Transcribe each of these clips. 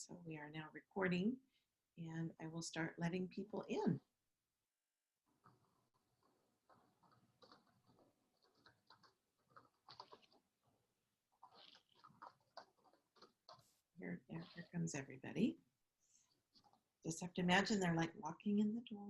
So we are now recording, and I will start letting people in. Here comes everybody. Just have to imagine they're like walking in the door.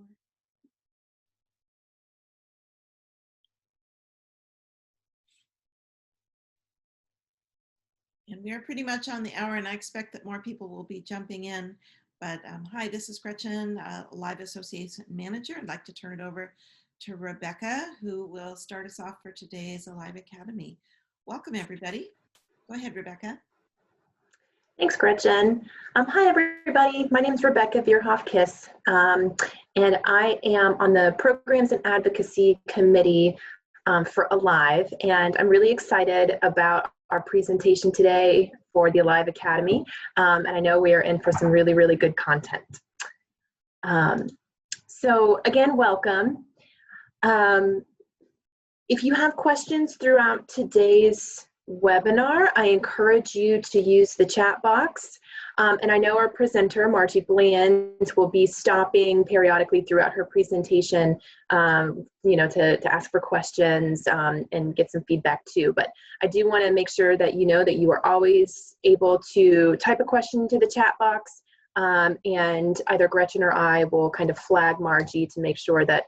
And we are pretty much on the hour, and I expect that more people will be jumping in. But hi, this is Gretchen, Live Association Manager. I'd like to turn it over to Rebecca, who will start us off for today's Alive Academy. Welcome, everybody. Go ahead, Rebecca. Thanks, Gretchen. Hi, everybody. My name is Rebecca Vierhoff-Kiss, and I am on the Programs and Advocacy Committee for Alive, and I'm really excited about our presentation today for the Alive Academy, and I know we are in for some really, really good content. So again, welcome. If you have questions throughout today's webinar, I encourage you to use the chat box. And I know our presenter, Margie Bland, will be stopping periodically throughout her presentation, to ask for questions and get some feedback too. But I do want to make sure that you know that you are always able to type a question into the chat box, and either Gretchen or I will kind of flag Margie to make sure that,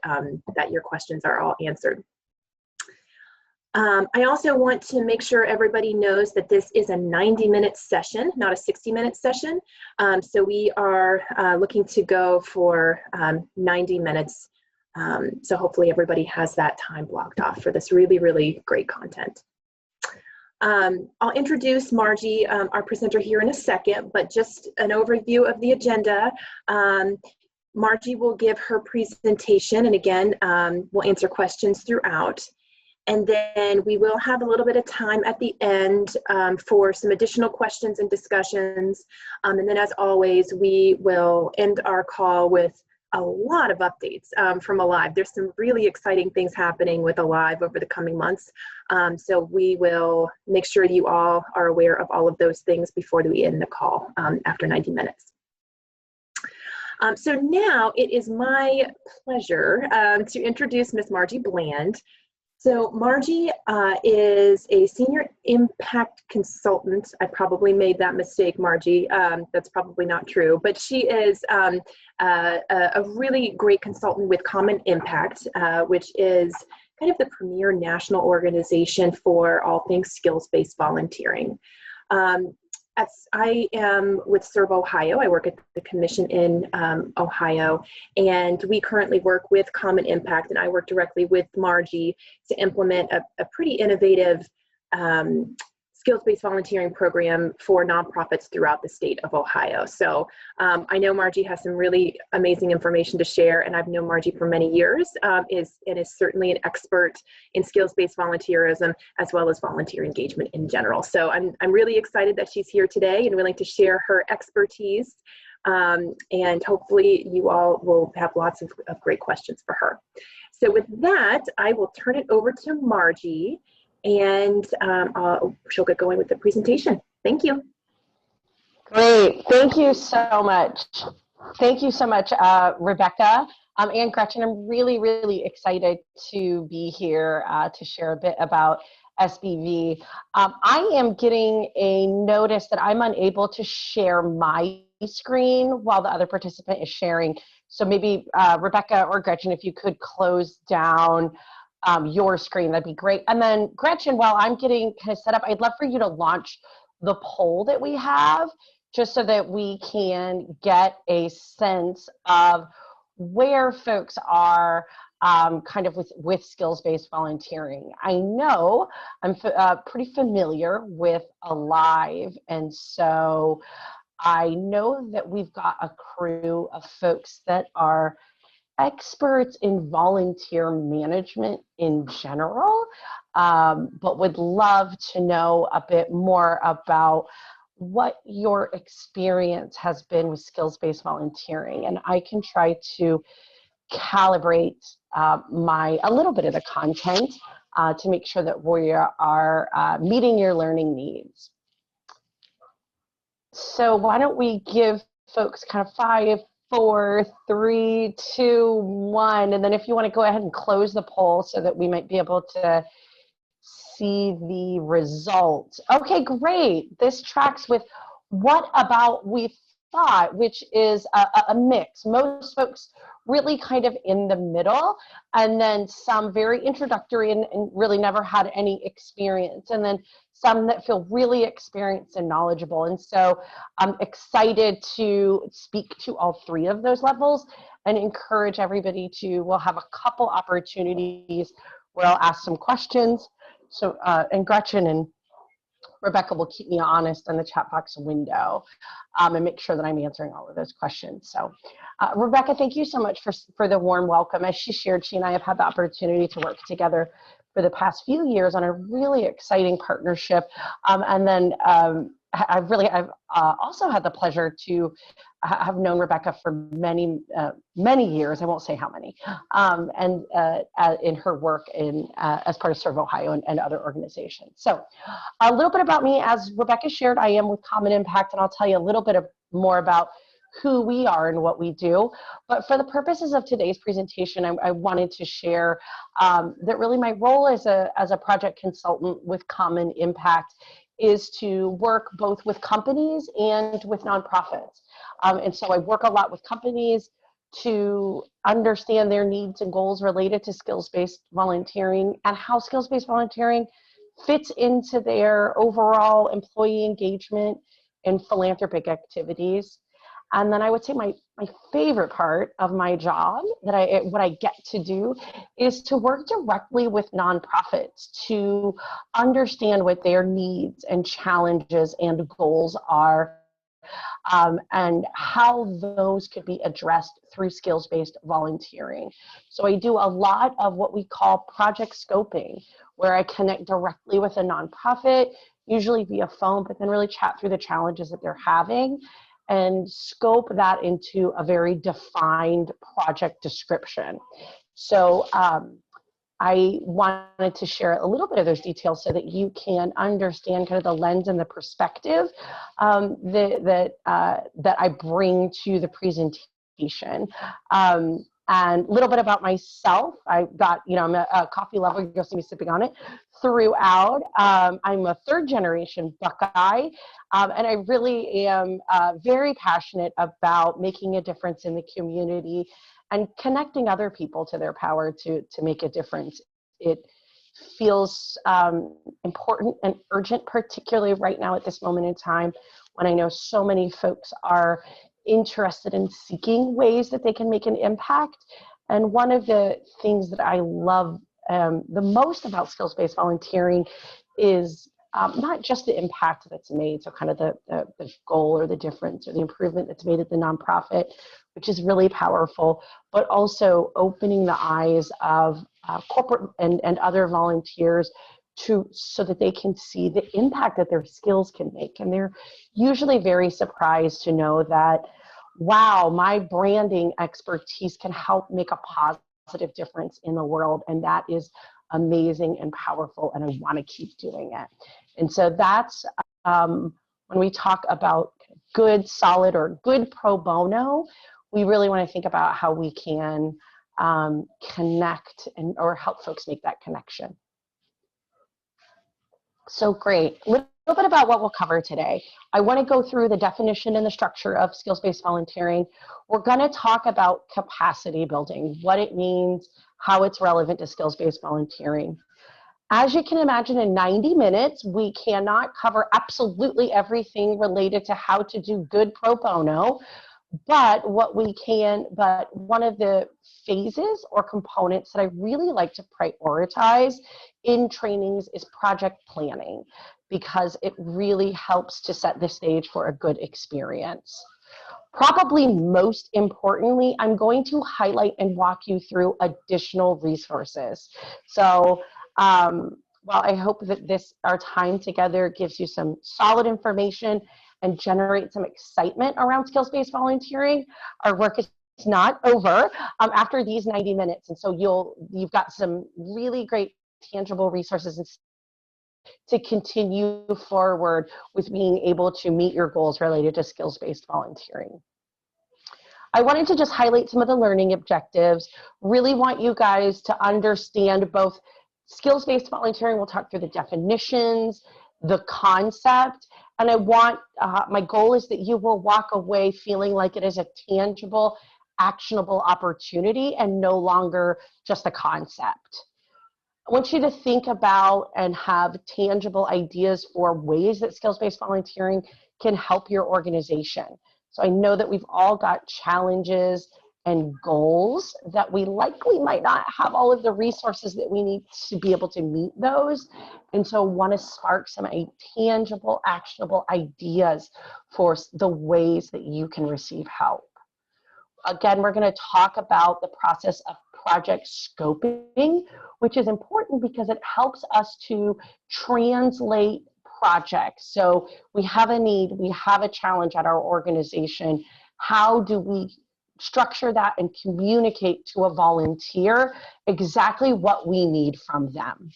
that your questions are all answered. I also want to make sure everybody knows that this is a 90-minute session, not a 60-minute session. So we are looking to go for 90 minutes. So hopefully everybody has that time blocked off for this really, really great content. I'll introduce Margie, our presenter, here in a second, but just an overview of the agenda. Margie will give her presentation, and again, we'll answer questions throughout. And then we will have a little bit of time at the end for some additional questions and discussions. And then, as always, we will end our call with a lot of updates from Alive. There's some really exciting things happening with Alive over the coming months. So we will make sure you all are aware of all of those things before we end the call after 90 minutes. So now it is my pleasure to introduce Ms. Margie Bland. So Margie is a senior impact consultant. I probably made that mistake, Margie. That's probably not true, but she is a really great consultant with Common Impact, which is kind of the premier national organization for all things skills-based volunteering. I am with Serve Ohio. I work at the commission in Ohio, and we currently work with Common Impact, and I work directly with Margie to implement a pretty innovative skills-based volunteering program for nonprofits throughout the state of Ohio. So I know Margie has some really amazing information to share, and I've known Margie for many years, and is certainly an expert in skills-based volunteerism as well as volunteer engagement in general. So I'm really excited that she's here today and willing to share her expertise, and hopefully you all will have lots of great questions for her. So with that, I will turn it over to Margie, and she'll get going with the presentation. Thank you. Great. Thank you so much. Thank you so much, Rebecca and Gretchen. I'm really, really excited to be here to share a bit about SBV. I am getting a notice that I'm unable to share my screen while the other participant is sharing. So maybe Rebecca or Gretchen, if you could close down your screen, that'd be great. And then Gretchen, while I'm getting kind of set up, I'd love for you to launch the poll that we have, just so that we can get a sense of where folks are kind of with skills-based volunteering. I know I'm pretty familiar with Alive, and so I know that we've got a crew of folks that are experts in volunteer management in general, but would love to know a bit more about what your experience has been with skills-based volunteering. And I can try to calibrate a little bit of the content to make sure that we are meeting your learning needs. So why don't we give folks kind of 5, 4, 3, 2, 1, and then if you want to go ahead and close the poll so that we might be able to see the results. Okay, great. This tracks with what about we thought, which is a mix. Most folks really kind of in the middle, and then some very introductory and really never had any experience, and then some that feel really experienced and knowledgeable. And so I'm excited to speak to all 3 of those levels and encourage everybody to, we'll have a couple opportunities where I'll ask some questions. So, and Gretchen and Rebecca will keep me honest in the chat box window and make sure that I'm answering all of those questions. So, Rebecca, thank you so much for the warm welcome. As she shared, she and I have had the opportunity to work together for the past few years on a really exciting partnership. And then I've also had the pleasure to have known Rebecca for many years. I won't say how many, and in her work as part of Serve Ohio and other organizations. So a little bit about me, as Rebecca shared, I am with Common Impact, and I'll tell you a little bit more about who we are and what we do. But for the purposes of today's presentation, I wanted to share that really my role as a project consultant with Common Impact is to work both with companies and with nonprofits. And so I work a lot with companies to understand their needs and goals related to skills-based volunteering and how skills-based volunteering fits into their overall employee engagement and philanthropic activities. And then I would say my favorite part of my job, what I get to do, is to work directly with nonprofits to understand what their needs and challenges and goals are, and how those could be addressed through skills-based volunteering. So I do a lot of what we call project scoping, where I connect directly with a nonprofit, usually via phone, but then really chat through the challenges that they're having and scope that into a very defined project description. So I wanted to share a little bit of those details so that you can understand kind of the lens and the perspective that I bring to the presentation. And a little bit about myself. I'm a coffee lover. You'll see me sipping on it throughout. I'm a 3rd generation Buckeye, and I really am very passionate about making a difference in the community and connecting other people to their power to make a difference. It feels important and urgent, particularly right now at this moment in time, when I know so many folks are interested in seeking ways that they can make an impact. And one of the things that I love the most about skills-based volunteering is not just the impact that's made, so kind of the goal or the difference or the improvement that's made at the nonprofit, which is really powerful, but also opening the eyes of corporate and other volunteers so that they can see the impact that their skills can make. And they're usually very surprised to know that, wow, my branding expertise can help make a positive difference in the world. And that is amazing and powerful, and I want to keep doing it. And so that's when we talk about good, solid, or good pro bono, we really want to think about how we can connect or help folks make that connection. So great. A little bit about what we'll cover today. I want to go through the definition and the structure of skills-based volunteering. We're going to talk about capacity building, what it means, how it's relevant to skills-based volunteering. As you can imagine, in 90 minutes, we cannot cover absolutely everything related to how to do good pro bono, but one of the phases or components that I really like to prioritize in trainings is project planning, because it really helps to set the stage for a good experience. Probably most importantly, I'm going to highlight and walk you through additional resources. So while I hope that our time together gives you some solid information and generates some excitement around skills-based volunteering, our work is not over after these 90 minutes. And so you've got some really great tangible resources and to continue forward with being able to meet your goals related to skills-based volunteering. I wanted to just highlight some of the learning objectives. Really want you guys to understand both skills-based volunteering. We'll talk through the definitions, the concept, and I want, my goal is that you will walk away feeling like it is a tangible, actionable opportunity and no longer just a concept. I want you to think about and have tangible ideas for ways that skills-based volunteering can help your organization. So I know that we've all got challenges and goals that we likely might not have all of the resources that we need to be able to meet those. And so want to spark some tangible, actionable ideas for the ways that you can receive help. Again, we're going to talk about the process of project scoping, which is important because it helps us to translate projects. So we have a need, we have a challenge at our organization. How do we structure that and communicate to a volunteer exactly what we need from them?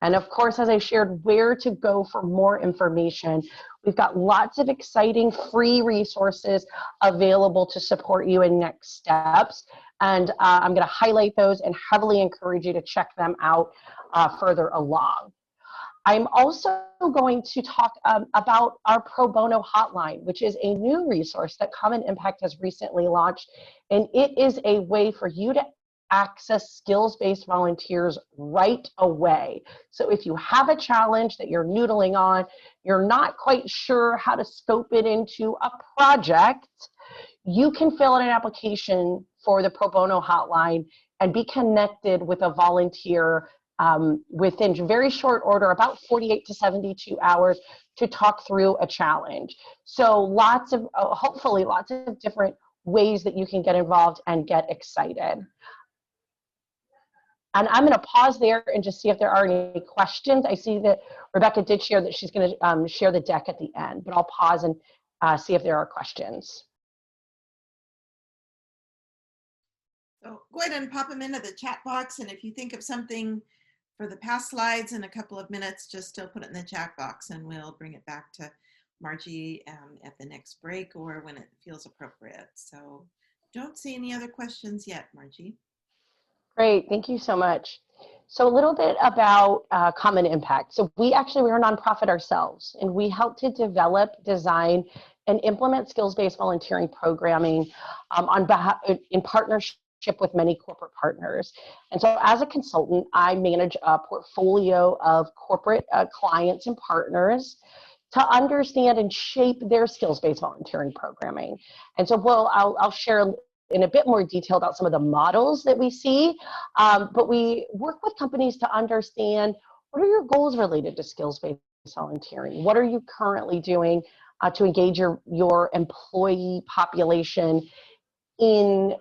And of course, as I shared, where to go for more information. We've got lots of exciting free resources available to support you in next steps. And I'm going to highlight those and heavily encourage you to check them out further along. I'm also going to talk about our pro bono hotline, which is a new resource that Common Impact has recently launched. And it is a way for you to access skills-based volunteers right away. So if you have a challenge that you're noodling on, you're not quite sure how to scope it into a project, you can fill out an application for the pro bono hotline and be connected with a volunteer within very short order, about 48 to 72 hours, to talk through a challenge. So lots of, hopefully lots of different ways that you can get involved and get excited. And I'm going to pause there and just see if there are any questions. I see that Rebecca did share that she's going to share the deck at the end, but I'll pause and see if there are questions. So go ahead and pop them into the chat box. And if you think of something for the past slides in a couple of minutes, just still put it in the chat box and we'll bring it back to Margie at the next break or when it feels appropriate. So don't see any other questions yet, Margie. Great, thank you so much. So a little bit about Common Impact. So we're a nonprofit ourselves, and we help to develop, design, and implement skills-based volunteering programming in partnership with many corporate partners. And so as a consultant, I manage a portfolio of corporate clients and partners to understand and shape their skills-based volunteering programming. And so I'll share in a bit more detail about some of the models that we see, but we work with companies to understand what are your goals related to skills-based volunteering? What are you currently doing to engage your employee population in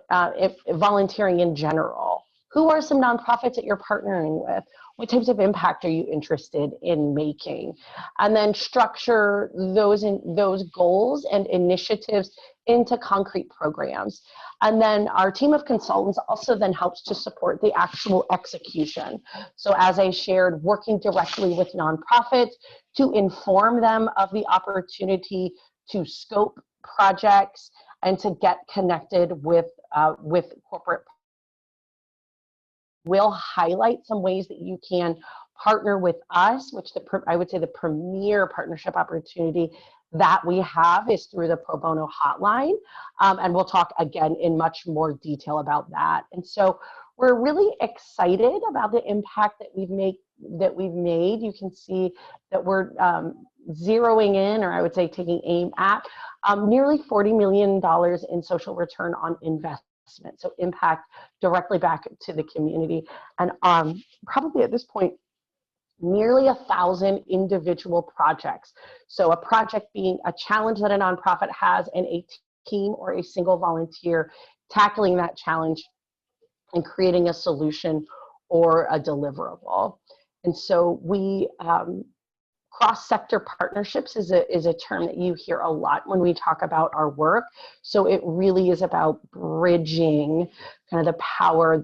volunteering in general? Who are some nonprofits that you're partnering with? What types of impact are you interested in making? And then structure those goals and initiatives into concrete programs. And then our team of consultants also then helps to support the actual execution. So as I shared, working directly with nonprofits to inform them of the opportunity to scope projects and to get connected with corporate. We'll highlight some ways that you can partner with us, which I would say the premier partnership opportunity that we have is through the pro bono hotline. And we'll talk again in much more detail about that. And so we're really excited about the impact that we've made. You can see that we're zeroing in, or I would say taking aim at, nearly $40 million in social return on investment. So impact directly back to the community. And probably at this point, nearly 1,000 individual projects. So a project being a challenge that a nonprofit has and a team or a single volunteer tackling that challenge and creating a solution or a deliverable. And so we cross-sector partnerships is a term that you hear a lot when we talk about our work. So it really is about bridging kind of the power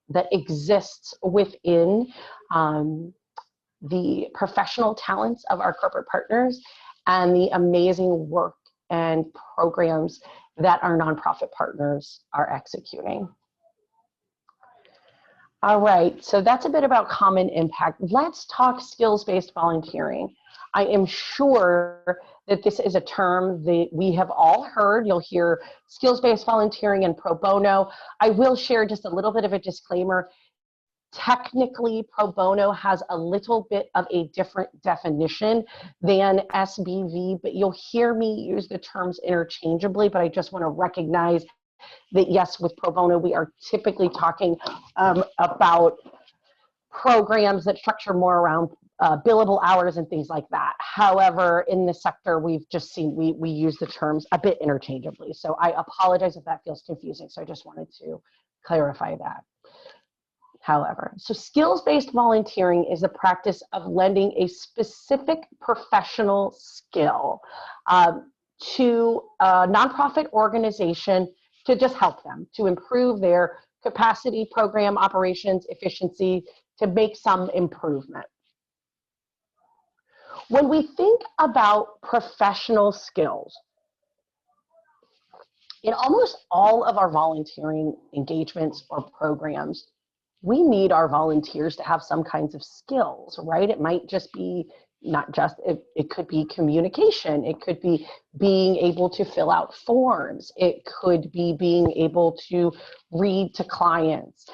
that exists within the professional talents of our corporate partners and the amazing work and programs that our nonprofit partners are executing. All right, so that's a bit about common impact. Let's talk skills-based volunteering. I am sure that this is a term that we have all heard. You'll hear skills-based volunteering and pro bono. I will share just a little bit of a disclaimer. Technically, pro bono has a little bit of a different definition than SBV, but you'll hear me use the terms interchangeably, but I just want to recognize that yes, with pro bono, we are typically talking about programs that structure more around billable hours and things like that. However, in the sector, we've just seen we use the terms a bit interchangeably. So I apologize if that feels confusing. So I just wanted to clarify that. However, so skills-based volunteering is the practice of lending a specific professional skill to a nonprofit organization to just help them, to improve their capacity, program operations, efficiency, to make some improvement. When we think about professional skills, in almost all of our volunteering engagements or programs, we need our volunteers to have some kinds of skills, right? It might just be not just, it could be communication. It could be being able to fill out forms. It could be being able to read to clients.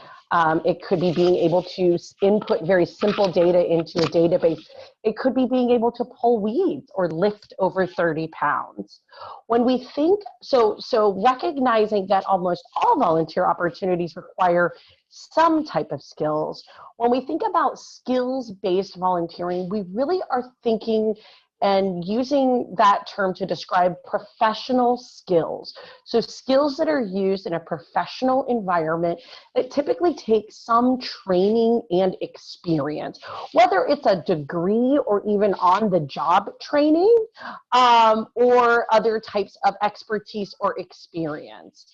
It could be being able to input very simple data into a database. It could be being able to pull weeds or lift over 30 pounds. When we think, so recognizing that almost all volunteer opportunities require some type of skills, when we think about skills-based volunteering, we really are thinking and using that term to describe professional skills. So skills that are used in a professional environment that typically take some training and experience, whether it's a degree or even on-the-job training or other types of expertise or experience.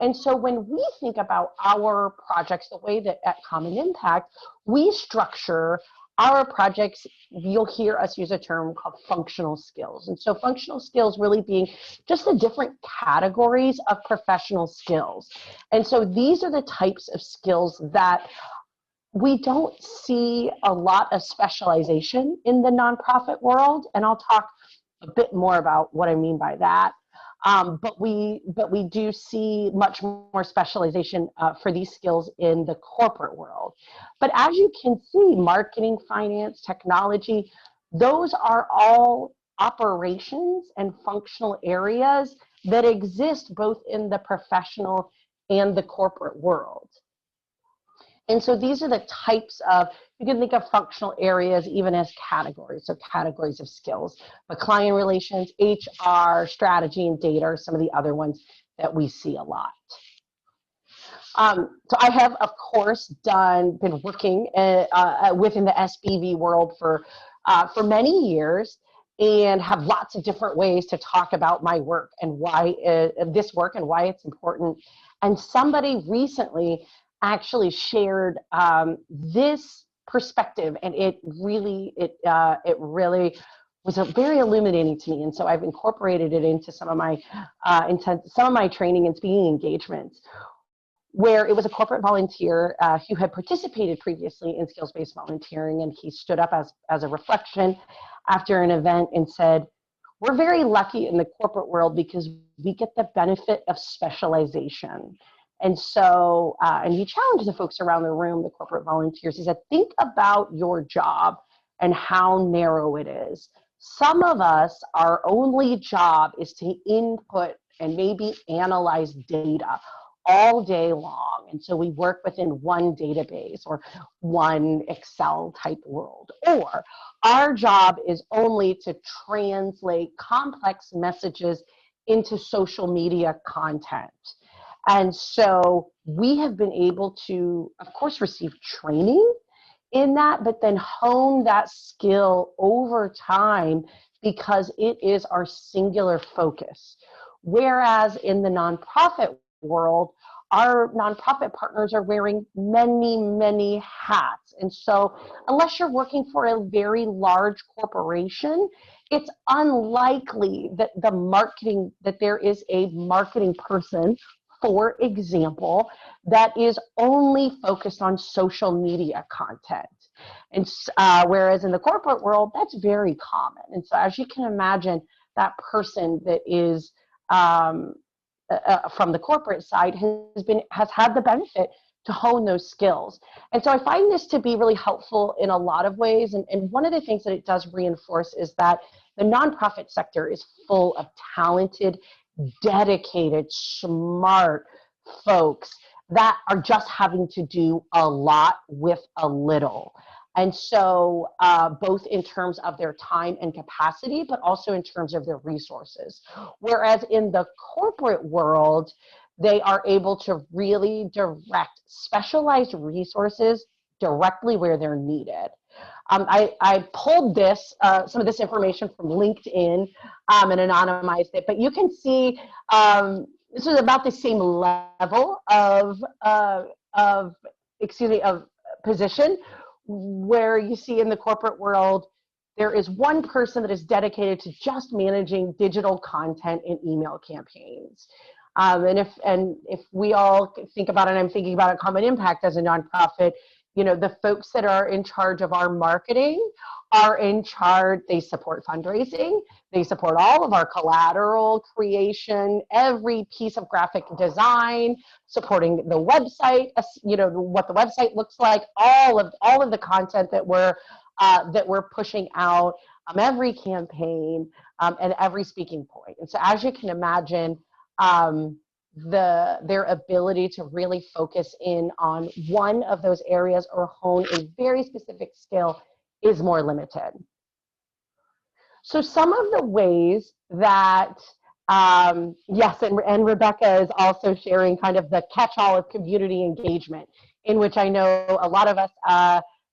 And so when we think about our projects, the way that at Common Impact, we structure our projects, you'll hear us use a term called functional skills. And so functional skills really being just the different categories of professional skills. And so these are the types of skills that we don't see a lot of specialization in the nonprofit world. And I'll talk a bit more about what I mean by that. But we do see much more specialization for these skills in the corporate world. But as you can see, marketing, finance, technology, those are all operations and functional areas that exist both in the professional and the corporate world. And so these are the types of, you can think of functional areas even as categories, so categories of skills. But client relations, HR, strategy, and data are some of the other ones that we see a lot. So I have, of course, been working within the SBV world for many years and have lots of different ways to talk about my work and why this work and why it's important. And somebody recently actually shared this perspective, and it really was very illuminating to me. And so I've incorporated it into some of my training and speaking engagements, where it was a corporate volunteer who had participated previously in skills-based volunteering, and he stood up as a reflection after an event and said, "We're very lucky in the corporate world because we get the benefit of specialization." And so, and he challenged the folks around the room, the corporate volunteers, he said, think about your job and how narrow it is. Some of us, our only job is to input and maybe analyze data all day long. And so we work within one database or one Excel type world. Or our job is only to translate complex messages into social media content. And so we have been able to, of course, receive training in that, but then hone that skill over time because it is our singular focus. Whereas in the nonprofit world, our nonprofit partners are wearing many, many hats. And so unless you're working for a very large corporation, it's unlikely that that there is a marketing person, for example, that is only focused on social media content. And whereas in the corporate world, that's very common. And so as you can imagine, that person that is from the corporate side has had the benefit to hone those skills. And so I find this to be really helpful in a lot of ways. And one of the things that it does reinforce is that the nonprofit sector is full of talented, dedicated, smart folks that are just having to do a lot with a little. And so both in terms of their time and capacity, but also in terms of their resources. Whereas in the corporate world, they are able to really direct specialized resources directly where they're needed. I pulled some of this information from LinkedIn and anonymized it, but you can see this is about the same level of position, where you see in the corporate world, there is one person that is dedicated to just managing digital content and email campaigns. And if we all think about it, I'm thinking about a Common Impact as a nonprofit, you know, the folks that are in charge of our marketing are in charge, they support fundraising, they support all of our collateral creation, every piece of graphic design, supporting the website, you know, what the website looks like, all of the content that we're pushing out, every campaign, and every speaking point. And so as you can imagine, their ability to really focus in on one of those areas or hone a very specific skill is more limited. So some of the ways that, yes, and Rebecca is also sharing kind of the catch-all of community engagement, in which I know a lot of us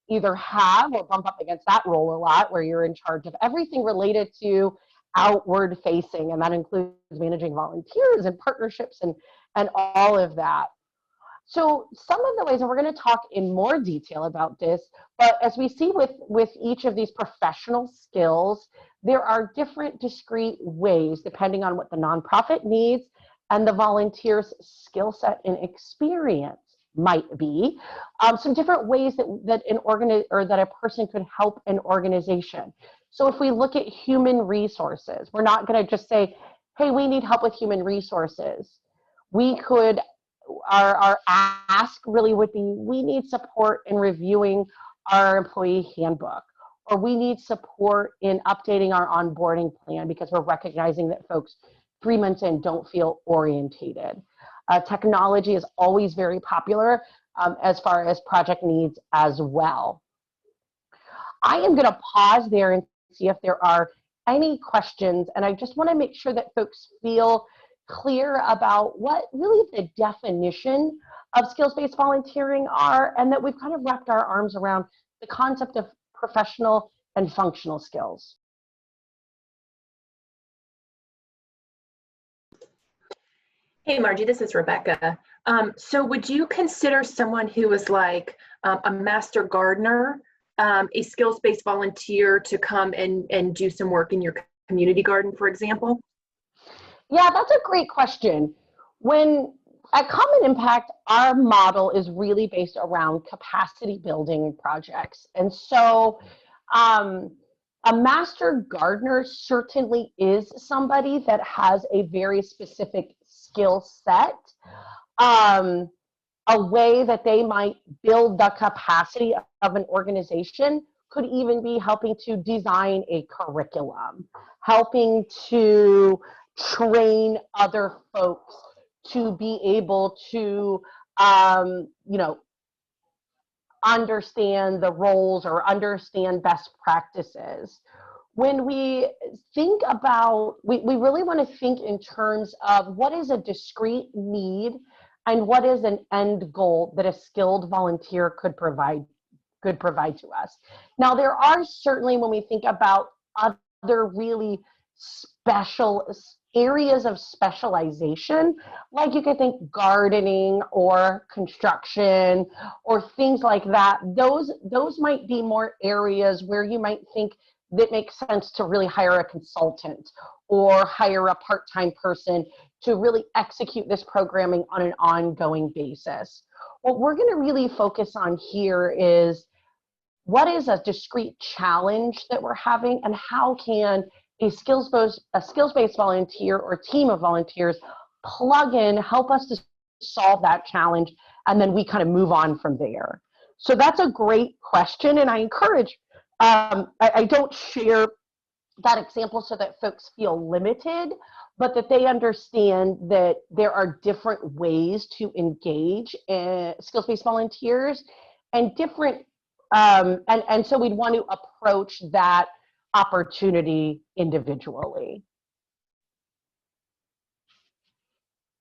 either have or bump up against that role a lot, where you're in charge of everything related to outward facing, and that includes managing volunteers and partnerships and all of that. So some of the ways, and we're going to talk in more detail about this, but as we see with each of these professional skills, there are different discrete ways depending on what the nonprofit needs and the volunteer's skill set and experience might be. Some different ways that a person could help an organization. So if we look at human resources, we're not going to just say, hey, we need help with human resources. Our ask really would be, we need support in reviewing our employee handbook, or we need support in updating our onboarding plan because we're recognizing that folks 3 months in don't feel orientated. Technology is always very popular as far as project needs as well. I am going to pause there and see if there are any questions, and I just want to make sure that folks feel clear about what really the definition of skills-based volunteering are, and that we've kind of wrapped our arms around the concept of professional and functional skills. Hey, Margie, this is Rebecca. So would you consider someone who is like a master gardener, a skills-based volunteer to come and do some work in your community garden, for example? Yeah, that's a great question. At Common Impact, our model is really based around capacity building projects. And so a master gardener certainly is somebody that has a very specific skill set. A way that they might build the capacity of an organization could even be helping to design a curriculum, helping to train other folks to be able to, understand the roles or understand best practices. When we think about, we really want to think in terms of what is a discrete need and what is an end goal that a skilled volunteer could provide to us. Now, there are certainly, when we think about other really special areas of specialization, like you could think gardening or construction or things like that, those might be more areas where you might think that makes sense to really hire a consultant or hire a part-time person to really execute this programming on an ongoing basis. What we're going to really focus on here is what is a discrete challenge that we're having, and how can a skills-based volunteer or team of volunteers plug in, help us to solve that challenge, and then we kind of move on from there. So that's a great question, and I encourage, I don't share that example so that folks feel limited, but that they understand that there are different ways to engage skills-based volunteers and different, and so we'd want to approach that opportunity individually.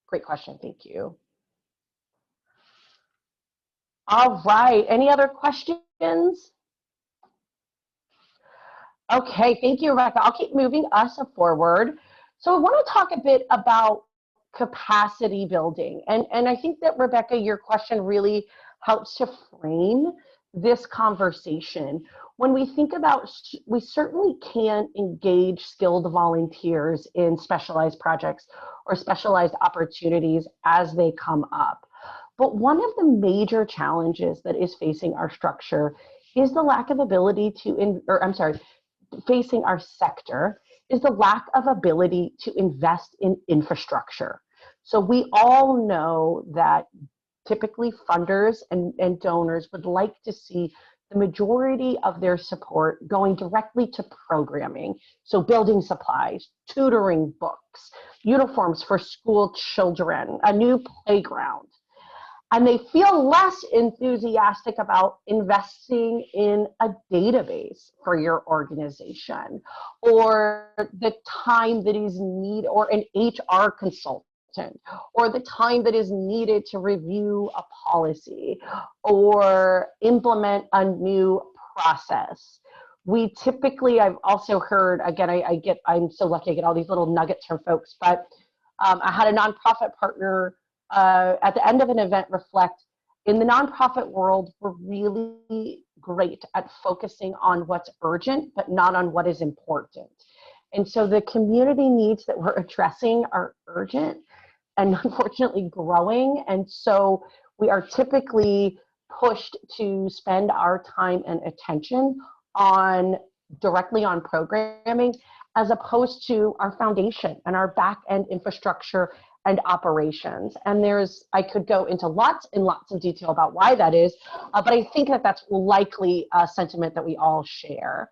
Great question, thank you. All right, any other questions? Okay, thank you, Rebecca. I'll keep moving us forward. So I want to talk a bit about capacity building. And I think that, Rebecca, your question really helps to frame this conversation. When we think about, we certainly can engage skilled volunteers in specialized projects or specialized opportunities as they come up. But one of the major challenges that is facing our structure is the lack of ability to, facing our sector is the lack of ability to invest in infrastructure. So we all know that typically funders and donors would like to see the majority of their support going directly to programming. So building supplies, tutoring books, uniforms for school children, a new playground. And they feel less enthusiastic about investing in a database for your organization, or the time that is needed, or an HR consultant, or the time that is needed to review a policy or implement a new process. We typically, I've also heard, again, I'm so lucky I get all these little nuggets from folks, but I had a nonprofit partner at the end of an event reflect, in the nonprofit world, we're really great at focusing on what's urgent, but not on what is important. And so the community needs that we're addressing are urgent and unfortunately growing. And so we are typically pushed to spend our time and attention directly on programming, as opposed to our foundation and our back end infrastructure and operations. And I could go into lots and lots of detail about why that is, but I think that that's likely a sentiment that we all share.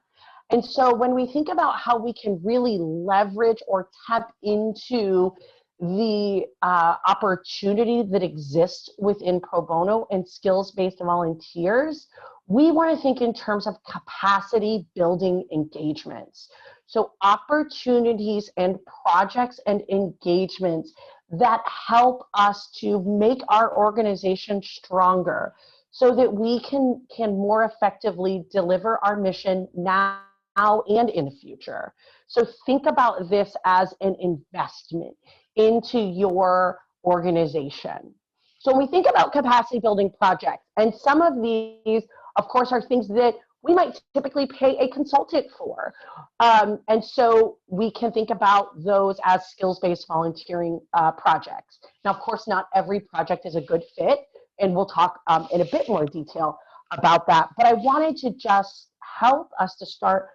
And so when we think about how we can really leverage or tap into the opportunity that exists within pro bono and skills-based volunteers, we want to think in terms of capacity building engagements. So opportunities and projects and engagements that help us to make our organization stronger so that we can more effectively deliver our mission now and in the future. So think about this as an investment into your organization. So when we think about capacity building projects, and some of these, of course, are things that we might typically pay a consultant for. And so we can think about those as skills-based volunteering projects. Now, of course, not every project is a good fit, and we'll talk in a bit more detail about that. But I wanted to just help us to start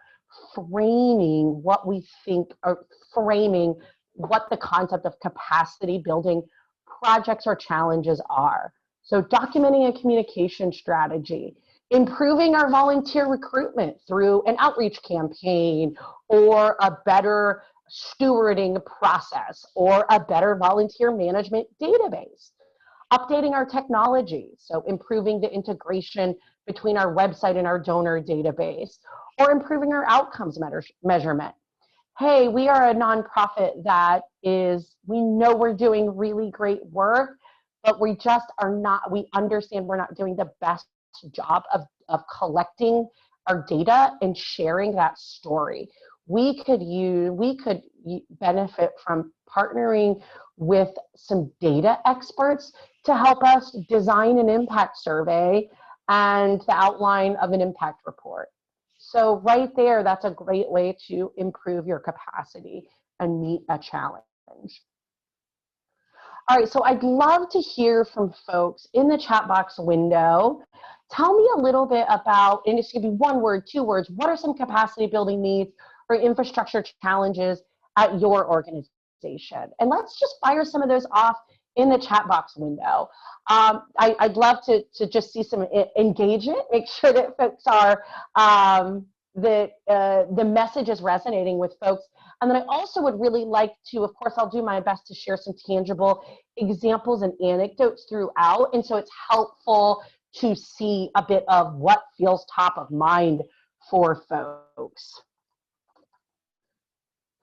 framing what we think, or framing what the concept of capacity building projects or challenges are. So documenting a communication strategy, improving our volunteer recruitment through an outreach campaign, or a better stewarding process, or a better volunteer management database. Updating our technology, so improving the integration between our website and our donor database, or improving our outcomes measurement. Hey, we are a nonprofit that we know we're doing really great work, but we just are not, we understand we're not doing the best job of collecting our data and sharing that story. we could benefit from partnering with some data experts to help us design an impact survey and the outline of an impact report. So right there, that's a great way to improve your capacity and meet a challenge. All right, so I'd love to hear from folks in the chat box window. Tell me a little bit about, and it's gonna be 1 word, 2 words, what are some capacity building needs or infrastructure challenges at your organization? And let's just fire some of those off in the chat box window. I'd love to just see some engagement, make sure that folks are, the message is resonating with folks. And then I also would really like to, of course, I'll do my best to share some tangible examples and anecdotes throughout. And so it's helpful to see a bit of what feels top of mind for folks.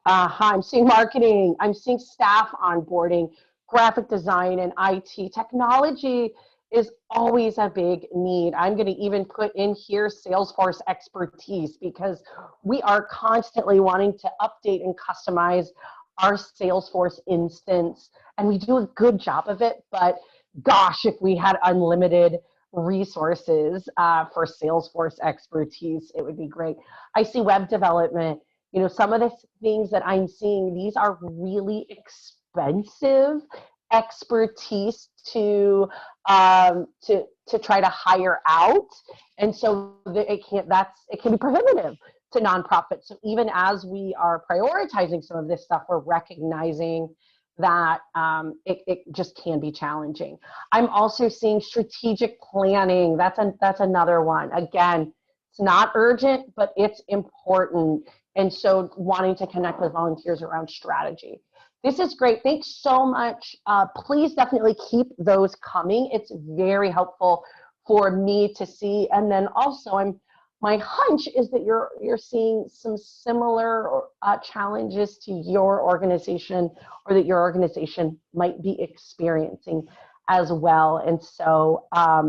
I'm seeing marketing, I'm seeing staff onboarding, graphic design, and IT. Technology is always a big need. I'm going to even put in here Salesforce expertise, because we are constantly wanting to update and customize our Salesforce instance, and we do a good job of it, but gosh, if we had unlimited resources for Salesforce expertise, it would be great. I see web development. You know, some of the things that I'm seeing, these are really expensive expertise to try to hire out, and so it can be prohibitive to nonprofits. So even as we are prioritizing some of this stuff, we're recognizing that it just can be challenging. I'm also seeing strategic planning. That's another one. Again, it's not urgent, but it's important. And so wanting to connect with volunteers around strategy. This is great. Thanks so much. Please definitely keep those coming. It's very helpful for me to see. And then also, my hunch is that you're seeing some similar challenges to your organization, or that your organization might be experiencing as well. And so I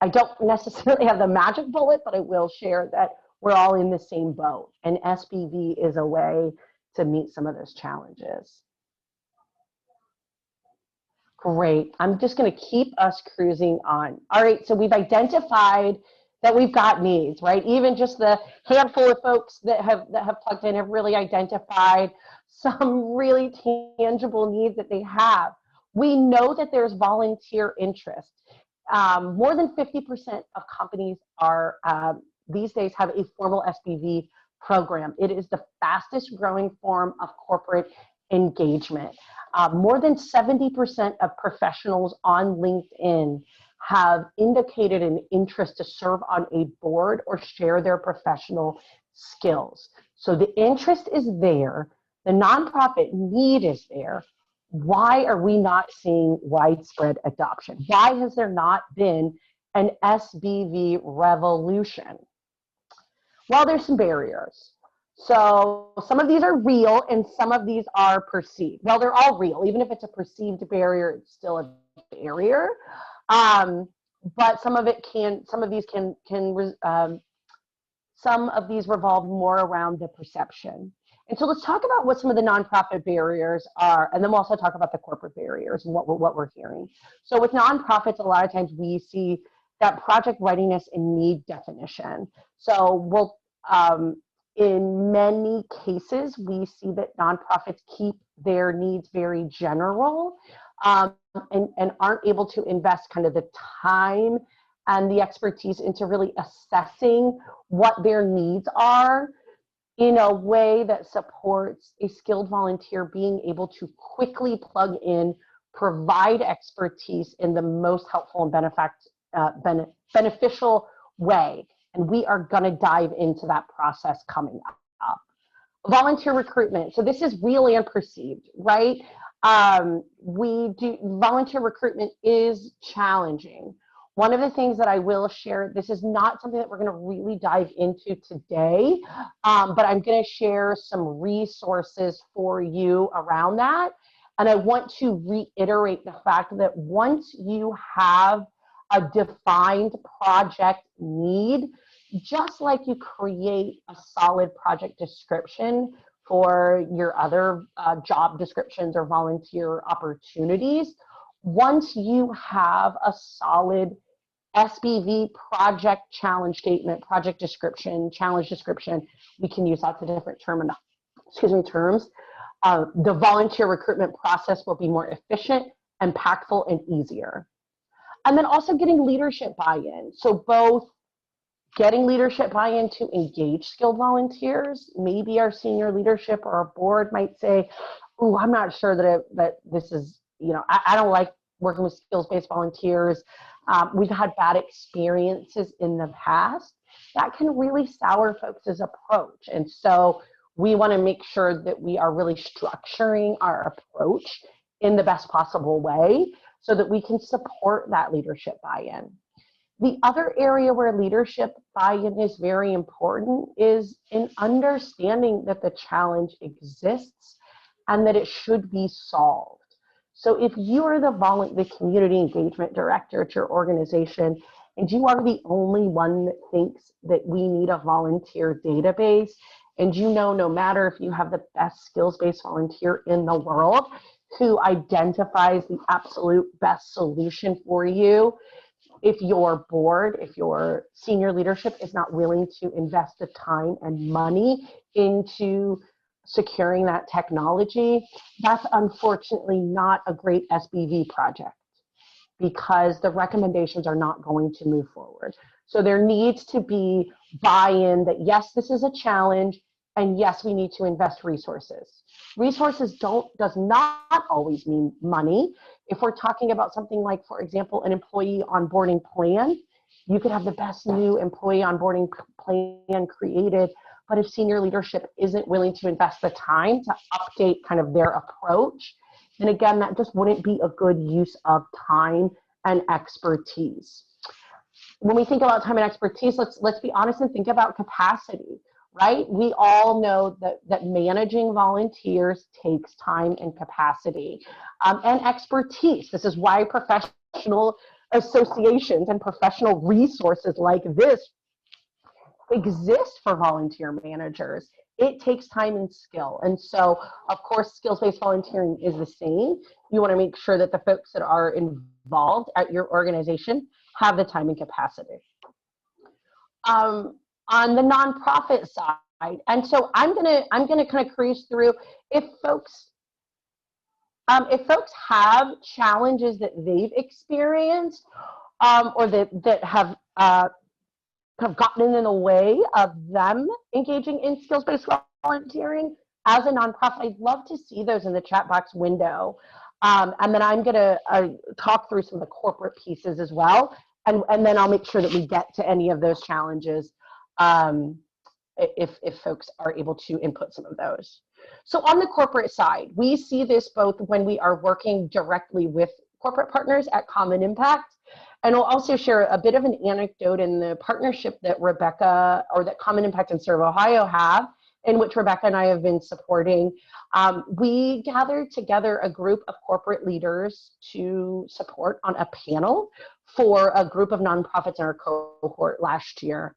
don't necessarily have the magic bullet, but I will share that we're all in the same boat, and SBV is a way to meet some of those challenges. Great. I'm just going to keep us cruising on. All right, so we've identified that we've got needs, right? Even just the handful of folks that have plugged in have really identified some really tangible needs that they have. We know that there's volunteer interest. More than 50% of companies are these days have a formal SBV program. It is the fastest growing form of corporate engagement. More than 70% of professionals on LinkedIn have indicated an interest to serve on a board or share their professional skills. So the interest is there, the nonprofit need is there. Why are we not seeing widespread adoption? Why has there not been an SBV revolution? Well, there's some barriers. So some of these are real and some of these are perceived. Well, they're all real. Even if it's a perceived barrier, it's still a barrier. But some of these revolve more around the perception. And so let's talk about what some of the nonprofit barriers are, and then we'll also talk about the corporate barriers and what we're hearing. So with nonprofits, a lot of times we see that project readiness and need definition. So we'll, in many cases, we see that nonprofits keep their needs very general and aren't able to invest kind of the time and the expertise into really assessing what their needs are in a way that supports a skilled volunteer being able to quickly plug in, provide expertise in the most helpful and beneficial way. And we are going to dive into that process coming up. Volunteer recruitment. So this is really unperceived, right? Volunteer recruitment is challenging. One of the things that I will share, this is not something that we're going to really dive into today, but I'm going to share some resources for you around that. And I want to reiterate the fact that once you have a defined project need, just like you create a solid project description for your other job descriptions or volunteer opportunities, once you have a solid SBV project challenge statement, project description, challenge description, we can use lots of different terms. The volunteer recruitment process will be more efficient, impactful, and easier. And then also getting leadership buy-in. So both getting leadership buy-in to engage skilled volunteers. Maybe our senior leadership or our board might say, oh, I'm not sure that this is, I don't like working with skills-based volunteers. We've had bad experiences in the past. That can really sour folks' approach. And so we want to make sure that we are really structuring our approach in the best possible way so that we can support that leadership buy-in. The other area where leadership buy-in is very important is in understanding that the challenge exists and that it should be solved. So if you are the community engagement director at your organization and you are the only one that thinks that we need a volunteer database, and no matter if you have the best skills-based volunteer in the world who identifies the absolute best solution for you, if your board, if your senior leadership is not willing to invest the time and money into securing that technology, that's unfortunately not a great SBV project because the recommendations are not going to move forward. So there needs to be buy-in that yes, this is a challenge, and yes, we need to invest resources. Resources does not always mean money. If we're talking about something like, for example, an employee onboarding plan, you could have the best new employee onboarding plan created, but if senior leadership isn't willing to invest the time to update kind of their approach, then again, that just wouldn't be a good use of time and expertise. When we think about time and expertise, let's be honest and think about capacity. Right? We all know that managing volunteers takes time and capacity and expertise. This is why professional associations and professional resources like this exist for volunteer managers. It takes time and skill. And so, of course, skills-based volunteering is the same. You want to make sure that the folks that are involved at your organization have the time and capacity. On the nonprofit side, and so I'm gonna kind of cruise through if folks have challenges that they've experienced or that have gotten in the way of them engaging in skills-based volunteering as a nonprofit, I'd love to see those in the chat box window, and then I'm gonna talk through some of the corporate pieces as well, and then I'll make sure that we get to any of those challenges. If folks are able to input some of those. So on the corporate side, we see this both when we are working directly with corporate partners at Common Impact, and we'll also share a bit of an anecdote in the partnership that that Common Impact and Serve Ohio have, in which Rebecca and I have been supporting. We gathered together a group of corporate leaders to support on a panel for a group of nonprofits in our cohort last year.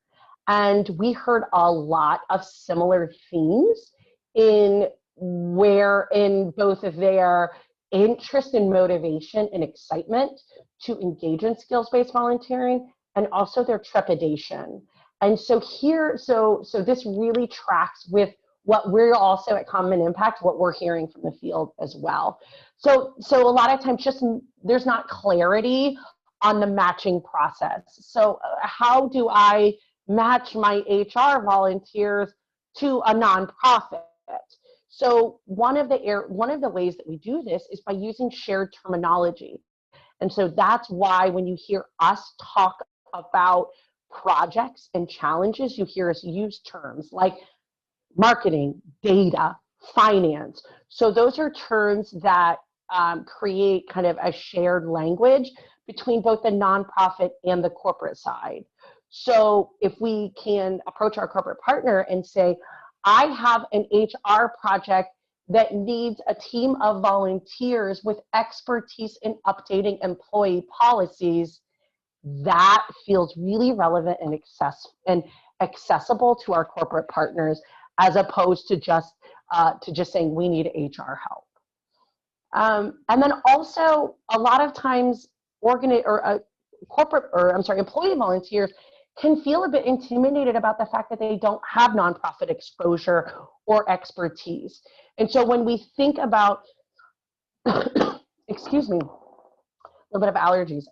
And we heard a lot of similar themes in both of their interest and motivation and excitement to engage in skills-based volunteering and also their trepidation. And so this really tracks with what we're also at Common Impact, what we're hearing from the field as well. So a lot of times there's not clarity on the matching process. So how do I match my HR volunteers to a nonprofit? So one of the ways that we do this is by using shared terminology. And so that's why when you hear us talk about projects and challenges, you hear us use terms like marketing, data, finance. So those are terms that create kind of a shared language between both the nonprofit and the corporate side. So if we can approach our corporate partner and say, I have an HR project that needs a team of volunteers with expertise in updating employee policies, that feels really relevant and accessible to our corporate partners, as opposed to just saying we need HR help. And then also a lot of times employee volunteers can feel a bit intimidated about the fact that they don't have nonprofit exposure or expertise. And so when we think about, excuse me, a little bit of allergies.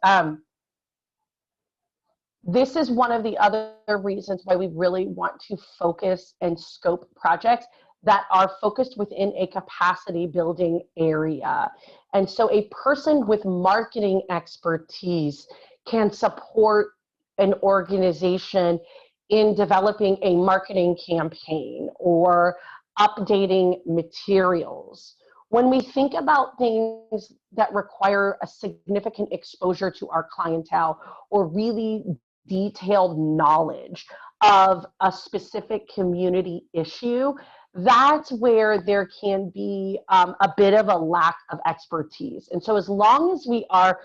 This is one of the other reasons why we really want to focus and scope projects that are focused within a capacity building area. And so a person with marketing expertise can support an organization in developing a marketing campaign or updating materials. When we think about things that require a significant exposure to our clientele or really detailed knowledge of a specific community issue, that's where there can be a bit of a lack of expertise. And so as long as we are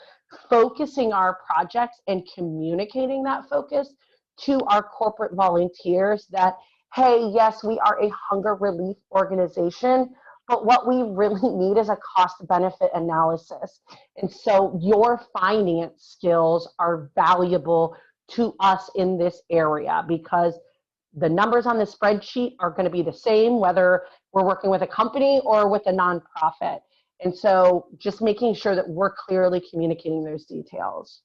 focusing our projects and communicating that focus to our corporate volunteers that, hey, yes, we are a hunger relief organization, but what we really need is a cost-benefit analysis. And so your finance skills are valuable to us in this area, because the numbers on the spreadsheet are going to be the same whether we're working with a company or with a nonprofit. And so just making sure that we're clearly communicating those details.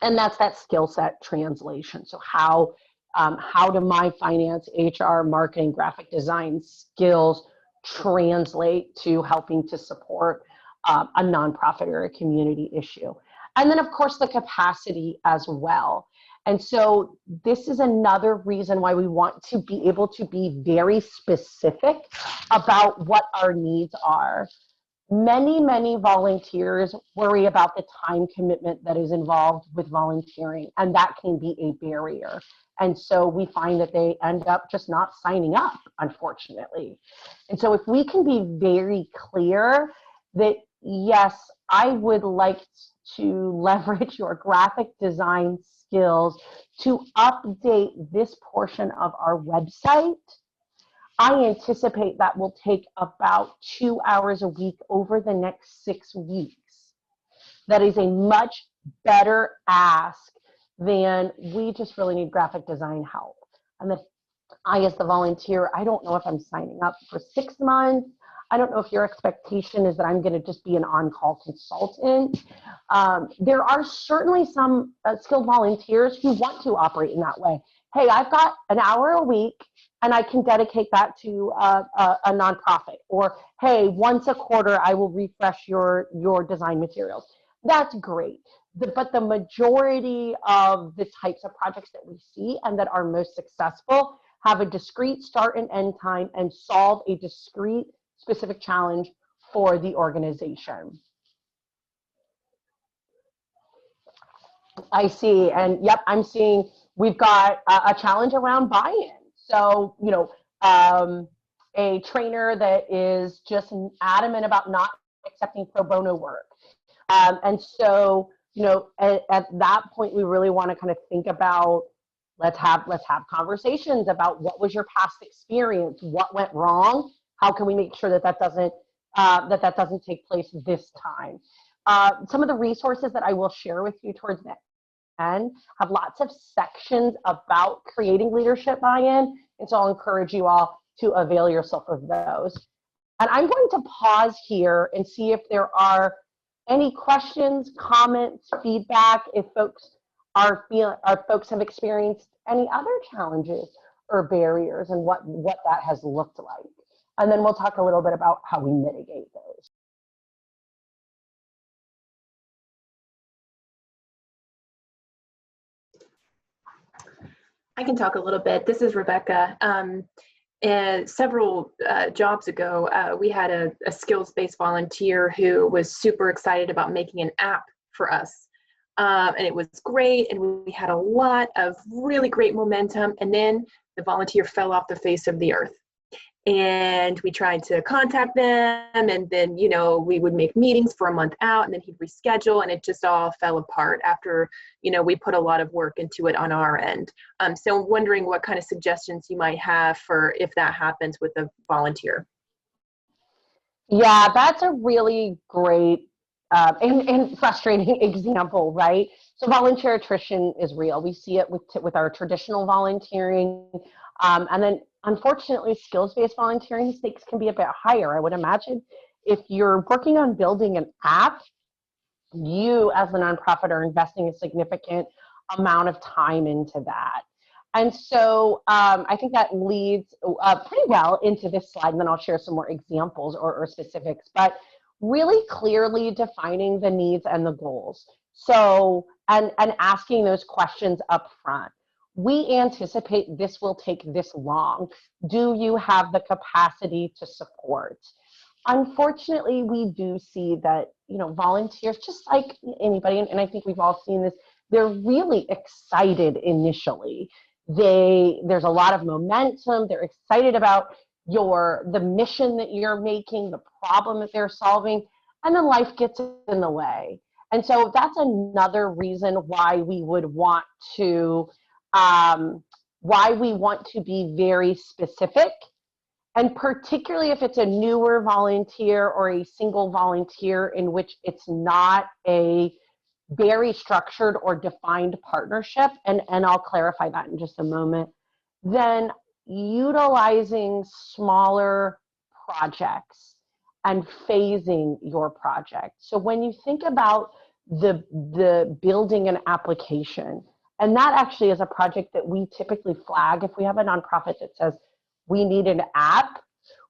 And that's that skill set translation. So how do my finance, HR, marketing, graphic design skills translate to helping to support a nonprofit or a community issue? And then of course the capacity as well. And so this is another reason why we want to be able to be very specific about what our needs are. Many, many volunteers worry about the time commitment that is involved with volunteering, and that can be a barrier. And so we find that they end up just not signing up, unfortunately. And so if we can be very clear that, yes, I would like to leverage your graphic design skills to update this portion of our website, I anticipate that will take about 2 hours a week over the next 6 weeks. That is a much better ask than we just really need graphic design help. And then I, as the volunteer, I don't know if I'm signing up for 6 months. I don't know if your expectation is that I'm going to just be an on-call consultant. There are certainly some skilled volunteers who want to operate in that way. Hey, I've got an hour a week and I can dedicate that to a nonprofit. Or, hey, once a quarter, I will refresh your design materials. That's great. But the majority of the types of projects that we see and that are most successful have a discrete start and end time and solve a discrete specific challenge for the organization. I see, and yep, I'm seeing we've got a challenge around buy-in. So, you know, a trainer that is just adamant about not accepting pro bono work. And so, you know, at that point, we really want to kind of think about, let's have conversations about what was your past experience, what went wrong, how can we make sure that that doesn't take place this time. Some of the resources that I will share with you towards the end have lots of sections about creating leadership buy-in, and so I'll encourage you all to avail yourself of those. And I'm going to pause here and see if there are any questions, comments, feedback, if folks have experienced any other challenges or barriers and what that has looked like. And then we'll talk a little bit about how we mitigate those. I can talk a little bit. This is Rebecca. And several jobs ago, we had a skills-based volunteer who was super excited about making an app for us. And it was great, and we had a lot of really great momentum, and then the volunteer fell off the face of the earth. And we tried to contact them, and then, you know, we would make meetings for a month out, and then he'd reschedule, and it just all fell apart after, you know, we put a lot of work into it on our end. So I'm wondering what kind of suggestions you might have for if that happens with a volunteer. Yeah, that's a really great and frustrating example, right? So volunteer attrition is real. We see it with our traditional volunteering, and then unfortunately, skills-based volunteering stakes can be a bit higher. I would imagine if you're working on building an app, you as a nonprofit are investing a significant amount of time into that. And so I think that leads pretty well into this slide, and then I'll share some more examples or specifics, but really clearly defining the needs and the goals. So, and asking those questions up front. We anticipate this will take this long. Do you have the capacity to support? Unfortunately, we do see that, you know, volunteers, just like anybody, and I think we've all seen this, they're really excited initially. There's a lot of momentum. They're excited about the mission that you're making, the problem that they're solving, and then life gets in the way. And so that's another reason why we would want to, be very specific. And particularly if it's a newer volunteer or a single volunteer in which it's not a very structured or defined partnership, and I'll clarify that in just a moment, then utilizing smaller projects and phasing your project. So when you think about the building an application, and that actually is a project that we typically flag if we have a nonprofit that says we need an app,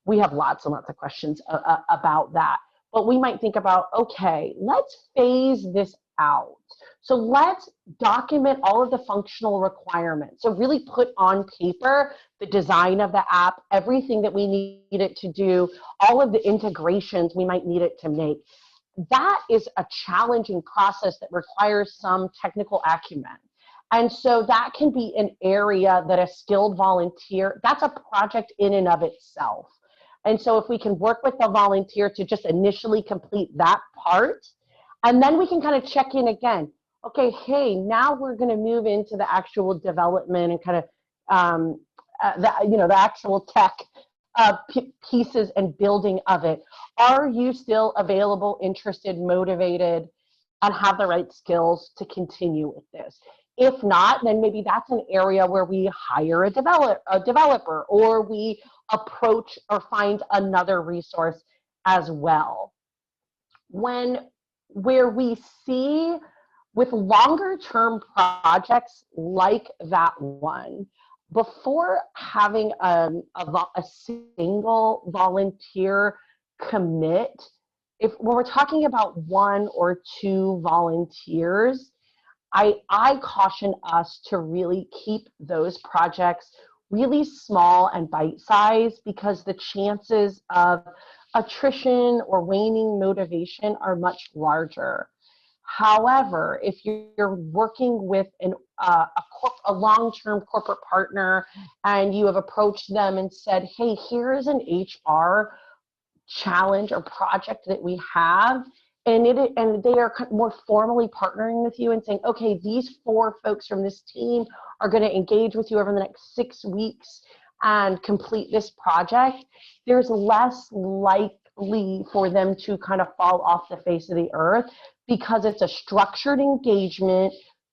we have lots and lots of questions about that. But we might think about, okay, let's phase this out. So let's document all of the functional requirements. So really put on paper the design of the app, everything that we need it to do, all of the integrations we might need it to make. That is a challenging process that requires some technical acumen. And so that can be an area that a skilled volunteer, that's a project in and of itself. And so if we can work with the volunteer to just initially complete that part, and then we can kind of check in again. Okay, hey, now we're going to move into the actual development and kind of the actual tech pieces and building of it. Are you still available, interested, motivated, and have the right skills to continue with this? If not, then maybe that's an area where we hire a developer, or we approach or find another resource as well. Where we see with longer term projects like that one, before having a single volunteer commit, when we're talking about 1 or 2 volunteers, I caution us to really keep those projects really small and bite-sized, because the chances of attrition or waning motivation are much larger. However, if you're working with a long-term corporate partner and you have approached them and said, hey, here's an HR challenge or project that we have, and they are more formally partnering with you and saying, okay, these 4 folks from this team are going to engage with you over the next 6 weeks and complete this project, there's less likely for them to kind of fall off the face of the earth, because it's a structured engagement.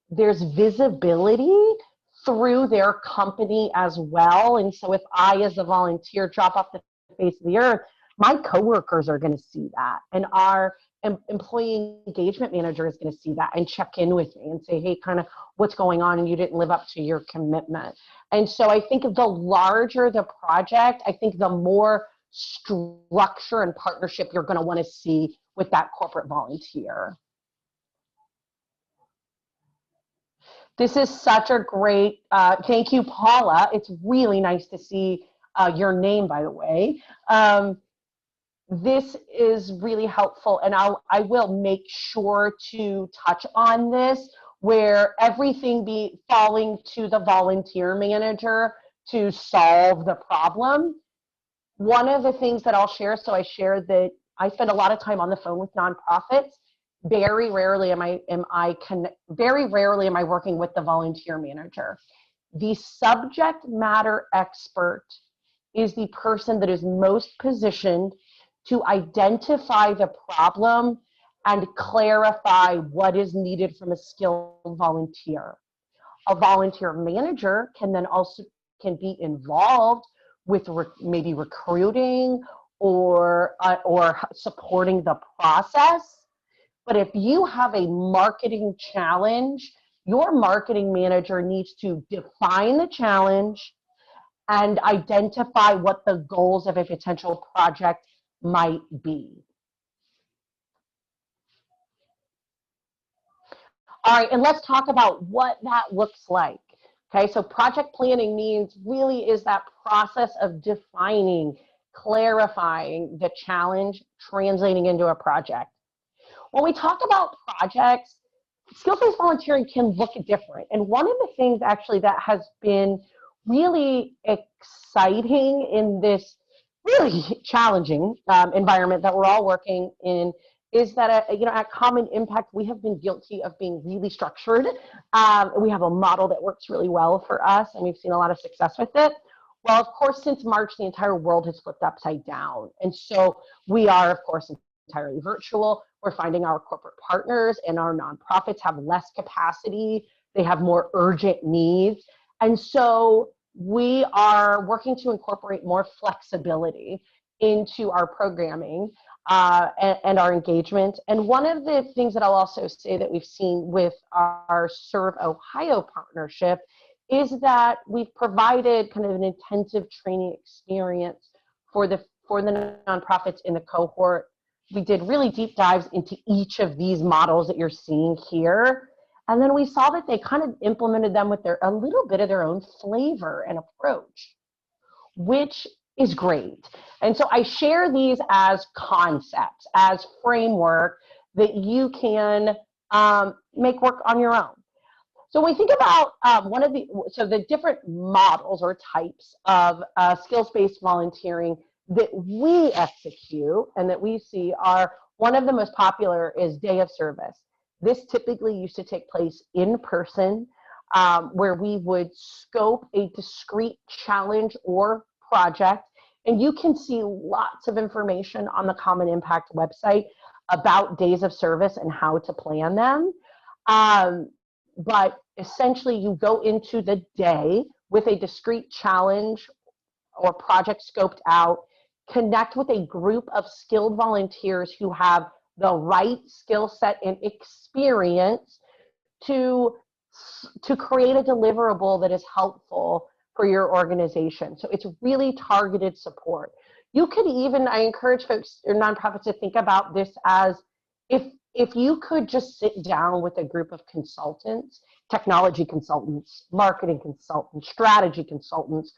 There's visibility through their company as well. And so if I, as a volunteer, drop off the face of the earth, my coworkers are going to see that, and our employee engagement manager is going to see that and check in with me and say, hey, kind of what's going on, and you didn't live up to your commitment. And so I think the larger the project, I think the more structure and partnership you're going to want to see with that corporate volunteer. This is such a great, thank you, Paula. It's really nice to see your name, by the way. This is really helpful, and I will make sure to touch on this, where everything be falling to the volunteer manager to solve the problem. One of the things that I'll share, so I share that I spend a lot of time on the phone with nonprofits. Very rarely am I working with the volunteer manager. The subject matter expert is the person that is most positioned to identify the problem and clarify what is needed from a skilled volunteer. A volunteer manager can then also be involved with maybe recruiting or supporting the process. But if you have a marketing challenge, your marketing manager needs to define the challenge and identify what the goals of a potential project might be. All right, and let's talk about what that looks like. Okay, so project planning means really is that process of defining, clarifying the challenge, translating into a project. When we talk about projects, skill-based volunteering can look different. And one of the things actually that has been really exciting in this really challenging environment that we're all working in is that at Common Impact, we have been guilty of being really structured. We have a model that works really well for us, and we've seen a lot of success with it. Well, of course, since March, the entire world has flipped upside down. And so we are, of course, entirely virtual. We're finding our corporate partners and our nonprofits have less capacity. They have more urgent needs. And so we are working to incorporate more flexibility into our programming and our engagement. And one of the things that I'll also say that we've seen with our Serve Ohio partnership is that we've provided kind of an intensive training experience for the nonprofits in the cohort. We did really deep dives into each of these models that you're seeing here. And then we saw that they kind of implemented them with a little bit of their own flavor and approach, which is great. And so I share these as concepts, as framework that you can make work on your own. So when we think about the different models or types of skills-based volunteering that we execute and that we see are, one of the most popular is day of service. This typically used to take place in person, where we would scope a discrete challenge or project. And you can see lots of information on the Common Impact website about days of service and how to plan them. But essentially, you go into the day with a discrete challenge or project scoped out, connect with a group of skilled volunteers who have the right skill set and experience to create a deliverable that is helpful for your organization. So it's really targeted support. You could even, I encourage folks or nonprofits to think about this as if you could just sit down with a group of consultants, technology consultants, marketing consultants, strategy consultants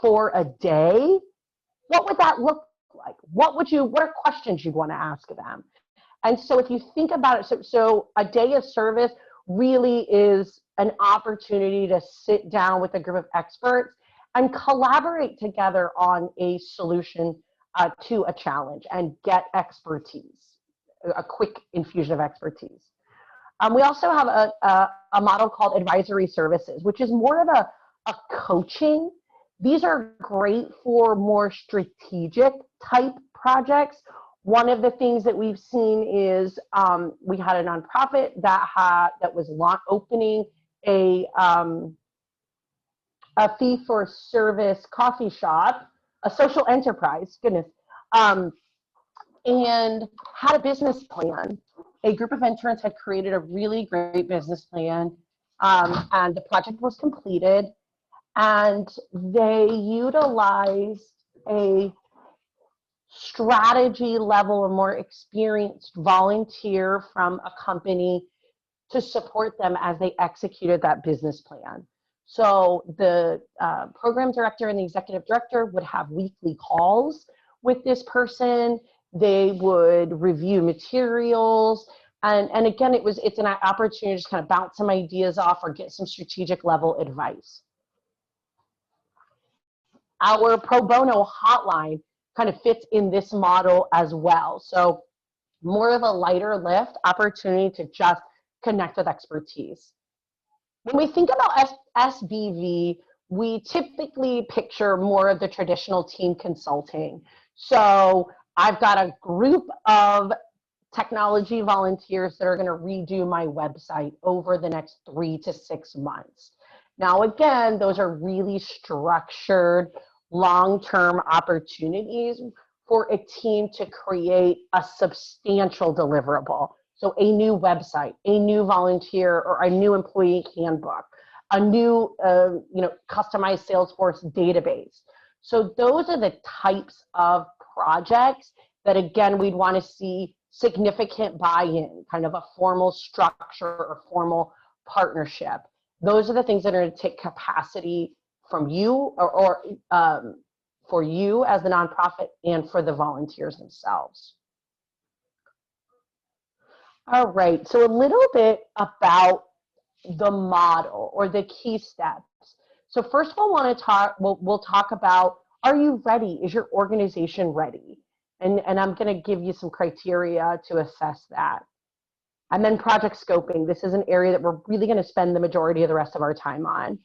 for a day, what would that look like? What are questions you'd want to ask them? And so if you think about it, so a day of service really is an opportunity to sit down with a group of experts and collaborate together on a solution to a challenge and get expertise, a quick infusion of expertise. We also have a model called advisory services, which is more of a coaching. These are great for more strategic type projects. One of the things that we've seen is we had a nonprofit that was opening a fee-for-service coffee shop, a social enterprise, goodness, and had a business plan. A group of interns had created a really great business plan, and the project was completed, and they utilized a strategy level or more experienced volunteer from a company to support them as they executed that business plan. So the program director and the executive director would have weekly calls with this person. They would review materials. And again, it's an opportunity to just kind of bounce some ideas off or get some strategic level advice. Our pro bono hotline kind of fits in this model as well. So more of a lighter lift opportunity to just connect with expertise. When we think about SBV, we typically picture more of the traditional team consulting. So I've got a group of technology volunteers that are going to redo my website over the next 3 to 6 months. Now, again, those are really structured, long-term opportunities for a team to create a substantial deliverable. So a new website, a new volunteer or a new employee handbook, a new customized Salesforce database. So those are the types of projects that, again, we'd want to see significant buy-in, kind of a formal structure or formal partnership. Those are the things that are going to take capacity from you or for you as the nonprofit and for the volunteers themselves. All right, so a little bit about the model or the key steps. So first of all, we'll talk about, are you ready? Is your organization ready? And I'm going to give you some criteria to assess that. And then project scoping. This is an area that we're really going to spend the majority of the rest of our time on.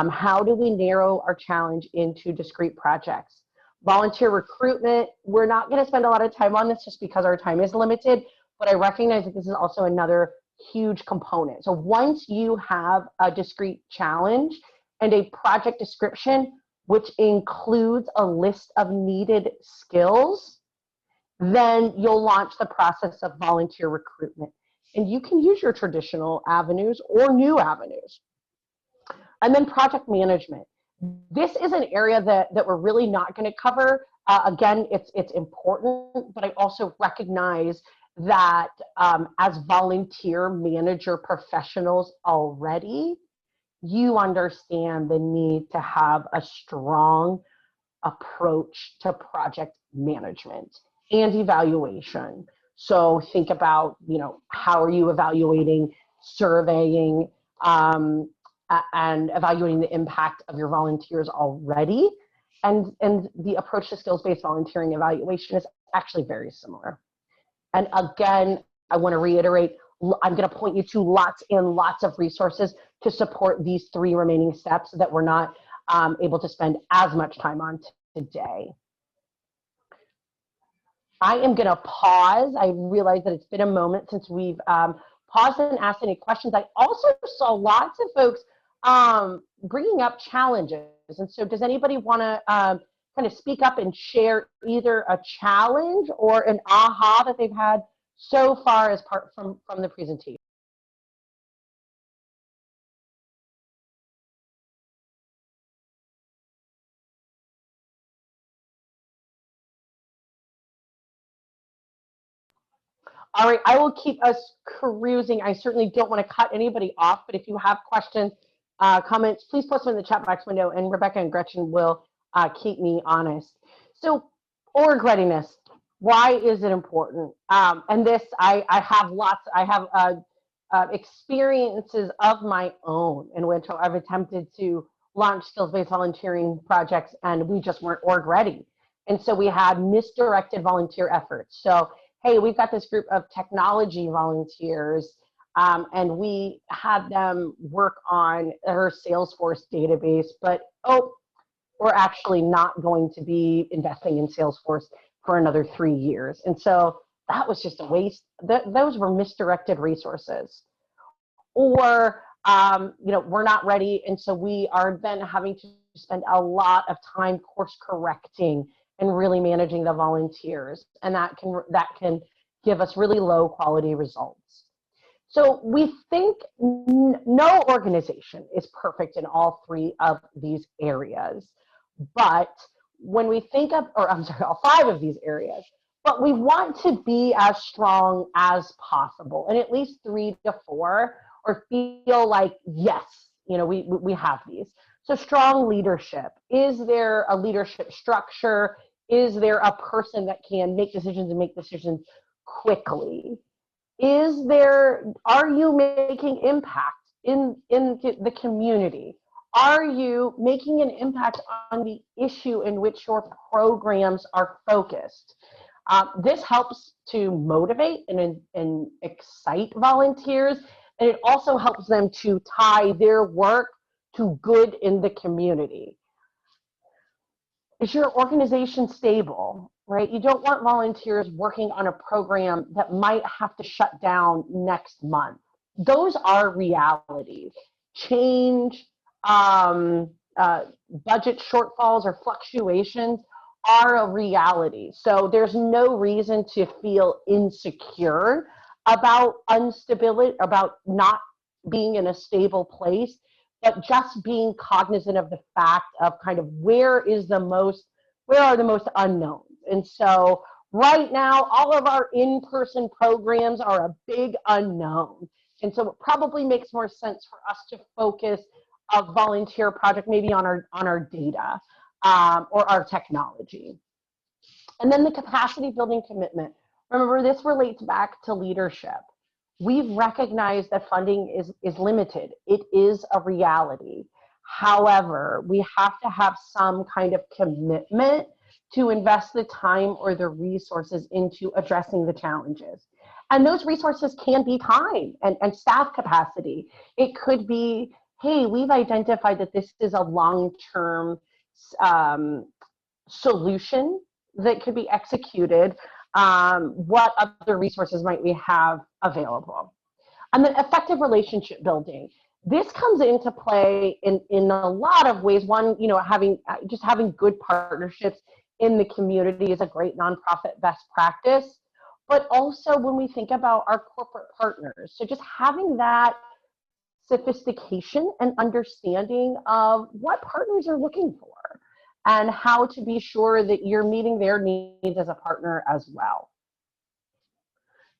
How do we narrow our challenge into discrete projects? Volunteer recruitment. We're not going to spend a lot of time on this just because our time is limited, but I recognize that this is also another huge component. So once you have a discrete challenge and a project description, which includes a list of needed skills, then you'll launch the process of volunteer recruitment. And you can use your traditional avenues or new avenues. And then project management. This is an area that we're really not going to cover. Again, it's important, but I also recognize that as volunteer manager professionals already, you understand the need to have a strong approach to project management and evaluation. So think about, how are you evaluating, surveying, and evaluating the impact of your volunteers already. And the approach to skills-based volunteering evaluation is actually very similar. And again, I want to reiterate, I'm going to point you to lots and lots of resources to support these 3 remaining steps that we're not able to spend as much time on today. I am going to pause. I realize that it's been a moment since we've paused and asked any questions. I also saw lots of folks bringing up challenges. And so does anybody want to kind of speak up and share either a challenge or an aha that they've had so far as part from the presentation? All right, I will keep us cruising. I certainly don't want to cut anybody off, but if you have questions, comments, please post them in the chat box window, and Rebecca and Gretchen will keep me honest. So, org readiness, why is it important? And this, I have experiences of my own in which I've attempted to launch skills-based volunteering projects, and we just weren't org ready. And so we had misdirected volunteer efforts. So, hey, we've got this group of technology volunteers, and we had them work on her Salesforce database, but we're actually not going to be investing in Salesforce for another 3 years. And so that was just a waste. Those were misdirected resources. Or, we're not ready, and so we are then having to spend a lot of time course correcting and really managing the volunteers, and that can give us really low quality results. So we think no organization is perfect in all 3 of these areas, but when we think of, all 5 of these areas, but we want to be as strong as possible, and at least 3 to 4, or feel like, yes, we have these. So strong leadership. Is there a leadership structure? Is there a person that can make decisions and make decisions quickly? Are you making impact in the community? Are you making an impact on the issue in which your programs are focused? This helps to motivate and excite volunteers, and it also helps them to tie their work to good in the community. Is your organization stable, right? You don't want volunteers working on a program that might have to shut down next month. Those are realities. Change, budget shortfalls or fluctuations are a reality. So there's no reason to feel insecure about instability, about not being in a stable place, but just being cognizant of the fact of kind of where are the most unknowns. And so right now, all of our in-person programs are a big unknown. And so it probably makes more sense for us to focus a volunteer project maybe on our data or our technology. And then the capacity building commitment. Remember, this relates back to leadership. We've recognized that funding is limited. It is a reality. However, we have to have some kind of commitment to invest the time or the resources into addressing the challenges. And those resources can be time and staff capacity. It could be, hey, we've identified that this is a long-term solution that could be executed. What other resources might we have available? And then effective relationship building. This comes into play in a lot of ways. One, having good partnerships in the community is a great nonprofit best practice. But also when we think about our corporate partners, so just having that sophistication and understanding of what partners are looking for and how to be sure that you're meeting their needs as a partner as well.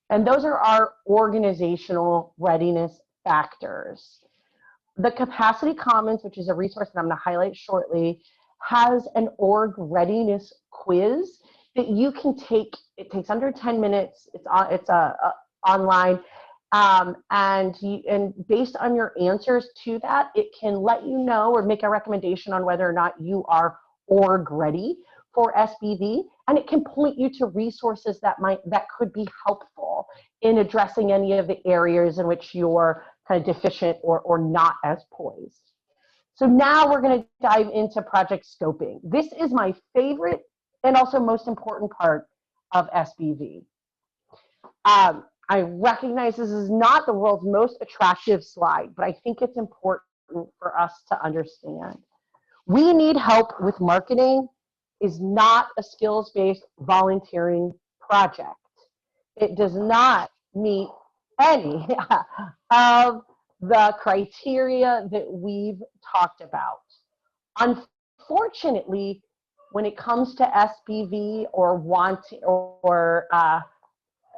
And those are our organizational readiness factors. The Capacity Commons, which is a resource that I'm going to highlight shortly, has an org readiness quiz that you can take. It takes under 10 minutes. It's online. And based on your answers to that, it can let you know or make a recommendation on whether or not you are org ready for SBV, and it can point you to resources that could be helpful in addressing any of the areas in which you're kind of deficient or not as poised. So now we're going to dive into project scoping. This is my favorite and also most important part of SBV. I recognize this is not the world's most attractive slide, but I think it's important for us to understand. We need help with marketing is not a skills-based volunteering project. It does not meet any of the criteria that we've talked about. Unfortunately, when it comes to SBV or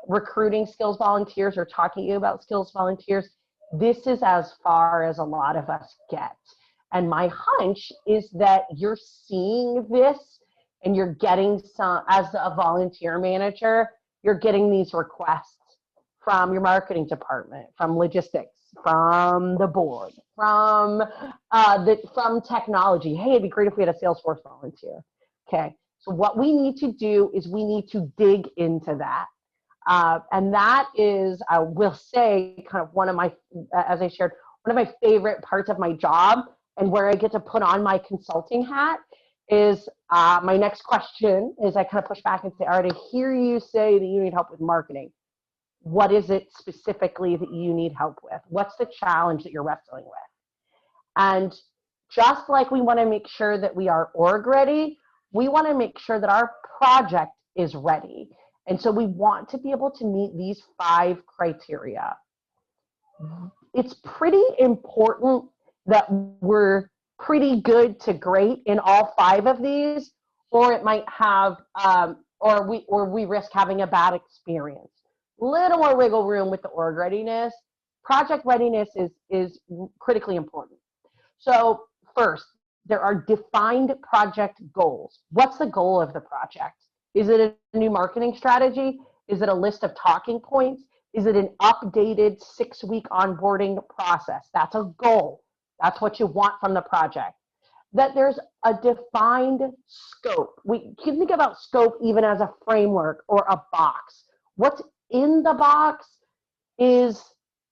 recruiting skills volunteers or talking about skills volunteers, this is as far as a lot of us get. And my hunch is that you're seeing this and you're getting some, as a volunteer manager, you're getting these requests from your marketing department, from logistics, from the board, from technology. Hey, it'd be great if we had a Salesforce volunteer. Okay, so what we need to do is we need to dig into that. And that is, I will say, kind of one of my, as I shared, one of my favorite parts of my job and where I get to put on my consulting hat is my next question is I kind of push back and say, all right, I hear you say that you need help with marketing. What is it specifically that you need help with? What's the challenge that you're wrestling with? And just like we want to make sure that we are org ready, we want to make sure that our project is ready. And so we want to be able to meet these 5 criteria. It's pretty important that we're pretty good to great in all 5 of these, or it might have, or we risk having a bad experience. Little more wiggle room with the org readiness. Project readiness is critically important. So first, there are defined project goals. What's the goal of the project? Is it a new marketing strategy? Is it a list of talking points? Is it an updated 6-week onboarding process? That's a goal. That's what you want from the project. That there's a defined scope. We can think about scope even as a framework or a box. What's in the box is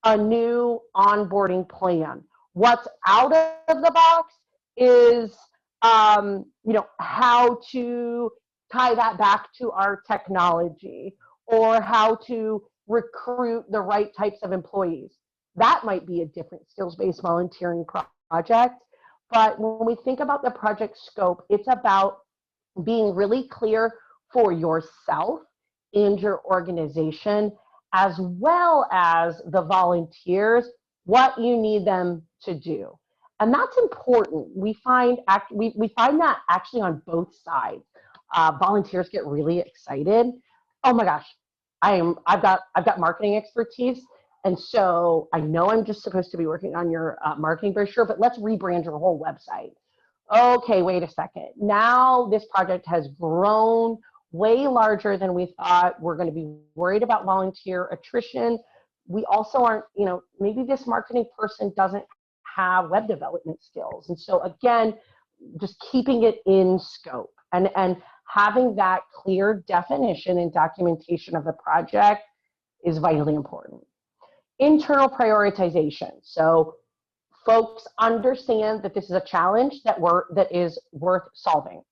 a new onboarding plan. What's out of the box is, how to tie that back to our technology or how to recruit the right types of employees. That might be a different skills-based volunteering project. But when we think about the project scope, it's about being really clear for yourself and your organization, as well as the volunteers, what you need them to do. And that's important. We find that actually on both sides. Volunteers get really excited. Oh my gosh, I've got marketing expertise. And so I know I'm just supposed to be working on your marketing brochure, but let's rebrand your whole website. Okay, wait a second. Now this project has grown way larger than we thought. We're going to be worried about volunteer attrition. We also aren't, maybe this marketing person doesn't have web development skills. And so again, just keeping it in scope and having that clear definition and documentation of the project is vitally important. Internal prioritization. So folks understand that this is a challenge that is worth solving.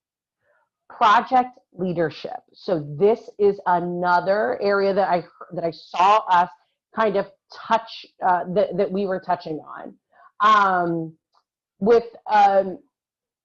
Project leadership. So this is another area that I saw us kind of touch, that we were touching on.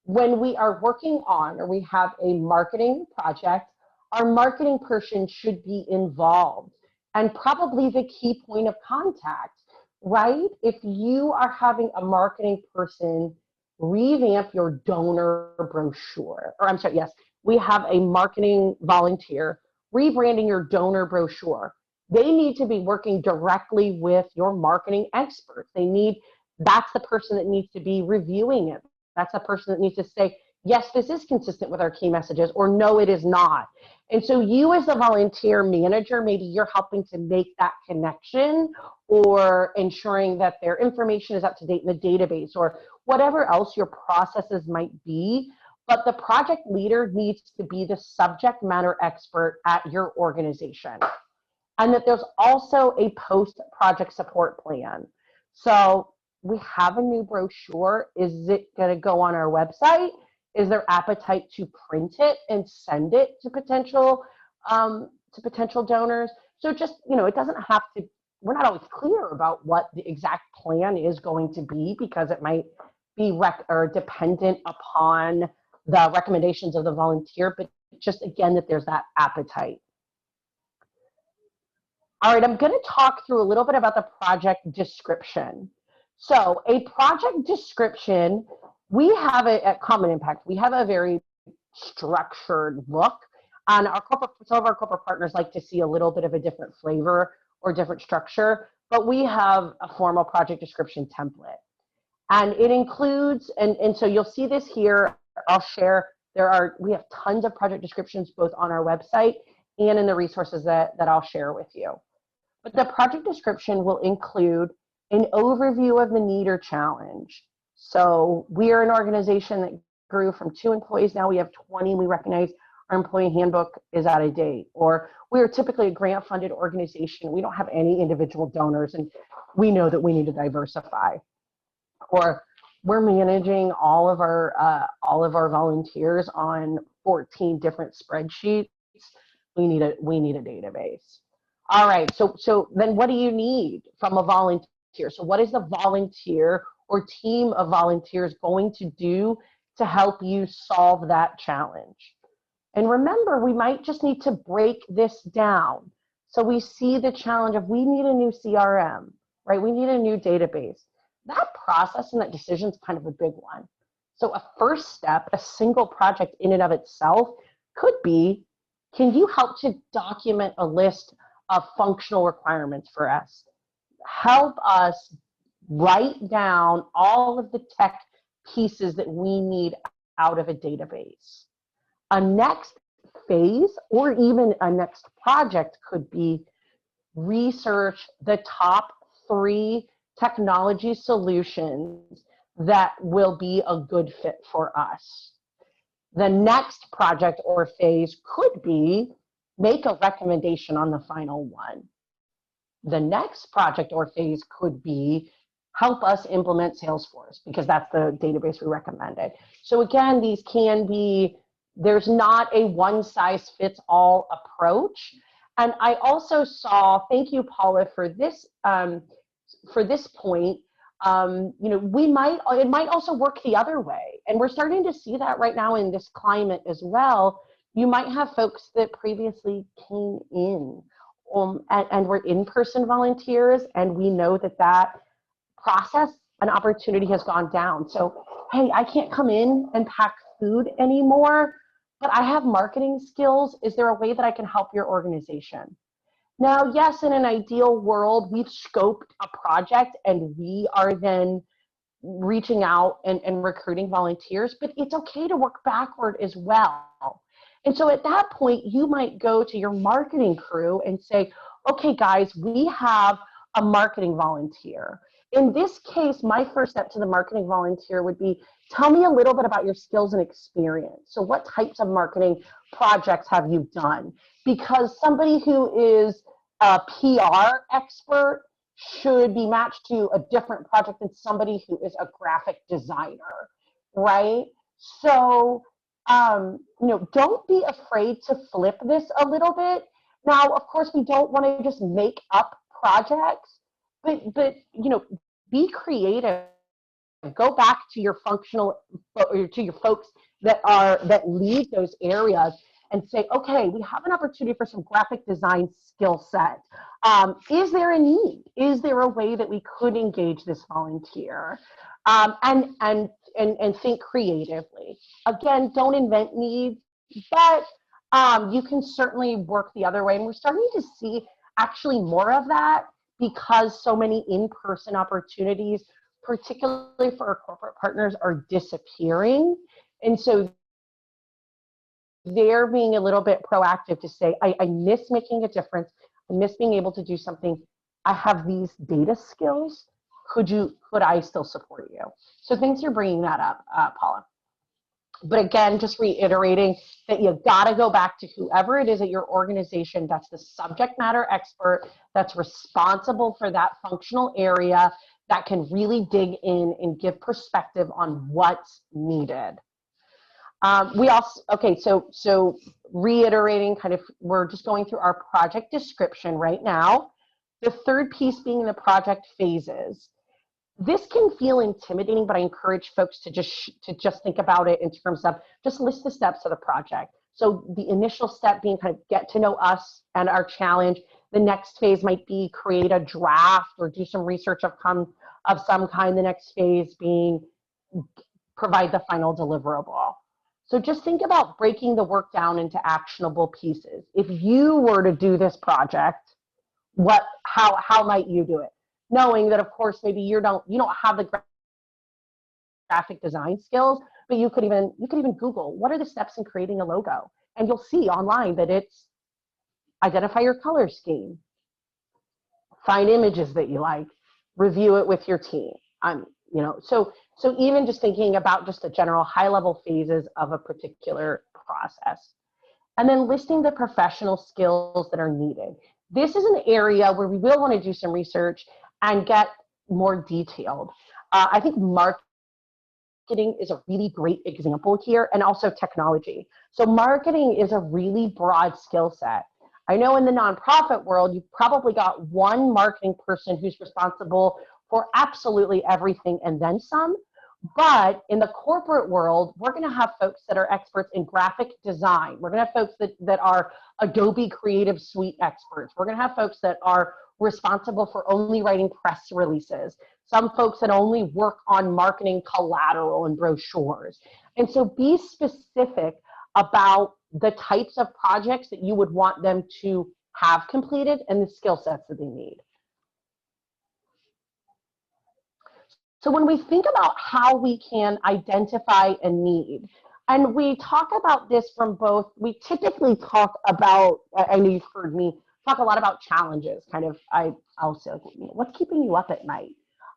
When we are working on or we have a marketing project, our marketing person should be involved and probably the key point of contact, right? If you are having a marketing person revamp your donor brochure, or I'm sorry, yes, we have a marketing volunteer rebranding your donor brochure. They need to be working directly with your marketing experts. That's the person that needs to be reviewing it. That's the person that needs to say, yes, this is consistent with our key messages, or no, it is not. And so you as a volunteer manager, maybe you're helping to make that connection or ensuring that their information is up to date in the database or whatever else your processes might be. But the project leader needs to be the subject matter expert at your organization. And that there's also a post-project support plan. So we have a new brochure. Is it going to go on our website? Is there appetite to print it and send it to potential donors? So just, it doesn't have to, we're not always clear about what the exact plan is going to be because it might be dependent upon the recommendations of the volunteer, but just again, that there's that appetite. All right, I'm going to talk through a little bit about the project description. So a project description, we have at Common Impact, we have a very structured look. And some of our corporate partners like to see a little bit of a different flavor or different structure, but we have a formal project description template. And it includes, and so you'll see this here, I'll share, we have tons of project descriptions both on our website and in the resources that I'll share with you. But the project description will include an overview of the need or challenge. So we are an organization that grew from 2 employees, now we have 20, we recognize our employee handbook is out of date. Or we are typically a grant-funded organization, we don't have any individual donors, and we know that we need to diversify. Or we're managing all of our volunteers on 14 different spreadsheets. We need a database. All right, so then what do you need from a volunteer? So what is the volunteer or team of volunteers going to do to help you solve that challenge? And remember, we might just need to break this down. So we see the challenge of we need a new CRM, right? We need a new database. That process and that decision is kind of a big one. So a first step, a single project in and of itself could be, can you help to document a list of functional requirements for us? Help us write down all of the tech pieces that we need out of a database. A next phase or even a next project could be research the top 3 technology solutions that will be a good fit for us. The next project or phase could be make a recommendation on the final one. The next project or phase could be help us implement Salesforce, because that's the database we recommended. So again, these can be, there's not a one size fits all approach. And I also saw, thank you, Paula, for this point. You know, it might also work the other way. And we're starting to see that right now in this climate as well. You might have folks that previously came in and were in-person volunteers, and we know that that process and opportunity has gone down. So, hey, I can't come in and pack food anymore, but I have marketing skills. Is there a way that I can help your organization? Now, yes, in an ideal world, we've scoped a project and we are then reaching out and recruiting volunteers, but it's okay to work backward as well. And so at that point, you might go to your marketing crew and say, okay, guys, we have a marketing volunteer. In this case, my first step to the marketing volunteer would be, tell me a little bit about your skills and experience. So what types of marketing projects have you done? Because somebody who is a PR expert should be matched to a different project than somebody who is a graphic designer, right? So, you know, don't be afraid to flip this a little bit. Now, of course, we don't want to just make up projects, but you know, be creative. Go back to your functional, or to your folks that lead those areas and say, okay, we have an opportunity for some graphic design skill set. Is there a need? Is there a way that we could engage this volunteer? And think creatively. Again, don't invent needs, but you can certainly work the other way. And we're starting to see actually more of that, because so many in-person opportunities, particularly for our corporate partners, are disappearing. And so they're being a little bit proactive to say, I miss making a difference. I miss being able to do something. I have these data skills. Could I still support you? So thanks for bringing that up, Paula. But again, just reiterating that you've got to go back to whoever it is at your organization that's the subject matter expert, that's responsible for that functional area, that can really dig in and give perspective on what's needed. We also, okay, so reiterating, kind of, we're just going through our project description right now. The third piece being the project phases. This can feel intimidating, but I encourage folks to just think about it in terms of just list the steps of the project. So the initial step being kind of get to know us and our challenge. The next phase might be create a draft or do some research of some kind. The next phase being provide the final deliverable. So just think about breaking the work down into actionable pieces. If you were to do this project, how might you do it? Knowing that, of course, maybe you don't have the graphic design skills, but you could even Google what are the steps in creating a logo, and you'll see online that it's identify your color scheme, find images that you like, review it with your team. You know, so even just thinking about just the general high-level phases of a particular process, and then listing the professional skills that are needed. This is an area where we will want to do some research and get more detailed. I think marketing is a really great example here, and also technology. So marketing is a really broad skill set. I know in the nonprofit world, you've probably got one marketing person who's responsible for absolutely everything and then some. But in the corporate world, we're going to have folks that are experts in graphic design. We're going to have folks that are Adobe Creative Suite experts. We're going to have folks that are responsible for only writing press releases. Some folks that only work on marketing collateral and brochures. And so be specific about the types of projects that you would want them to have completed and the skill sets that they need. So when we think about how we can identify a need, and we talk about this from both, we typically talk about, I know you've heard me talk a lot about challenges, kind of, I'll say, what's keeping you up at night?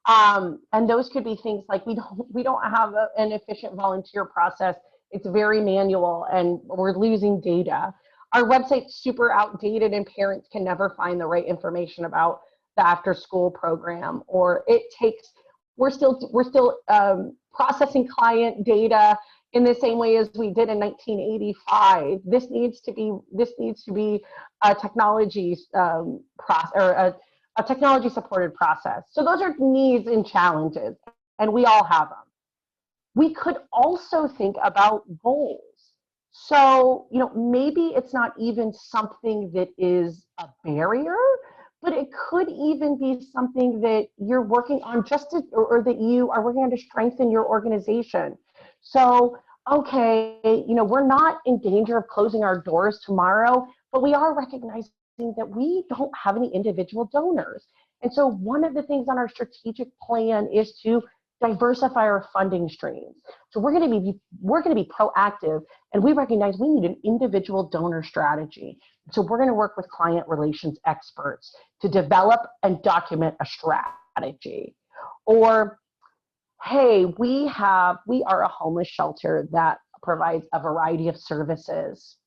And those could be things like we don't have an efficient volunteer process. It's very manual and we're losing data. Our website's super outdated and parents can never find the right information about the after school program, or we're still processing client data in the same way as we did in 1985. This needs to be a technology process, or a technology supported process. So those are needs and challenges, and we all have them. We could also think about goals. So, maybe it's not even something that is a barrier, but it could even be something that you're working on or that you are working on to strengthen your organization. So, okay, we're not in danger of closing our doors tomorrow, but we are recognizing that we don't have any individual donors. And so one of the things on our strategic plan is to diversify our funding streams. So we're going to be proactive, and we recognize we need an individual donor strategy. So we're going to work with client relations experts to develop and document a strategy. Or, hey, we are a homeless shelter that provides a variety of services.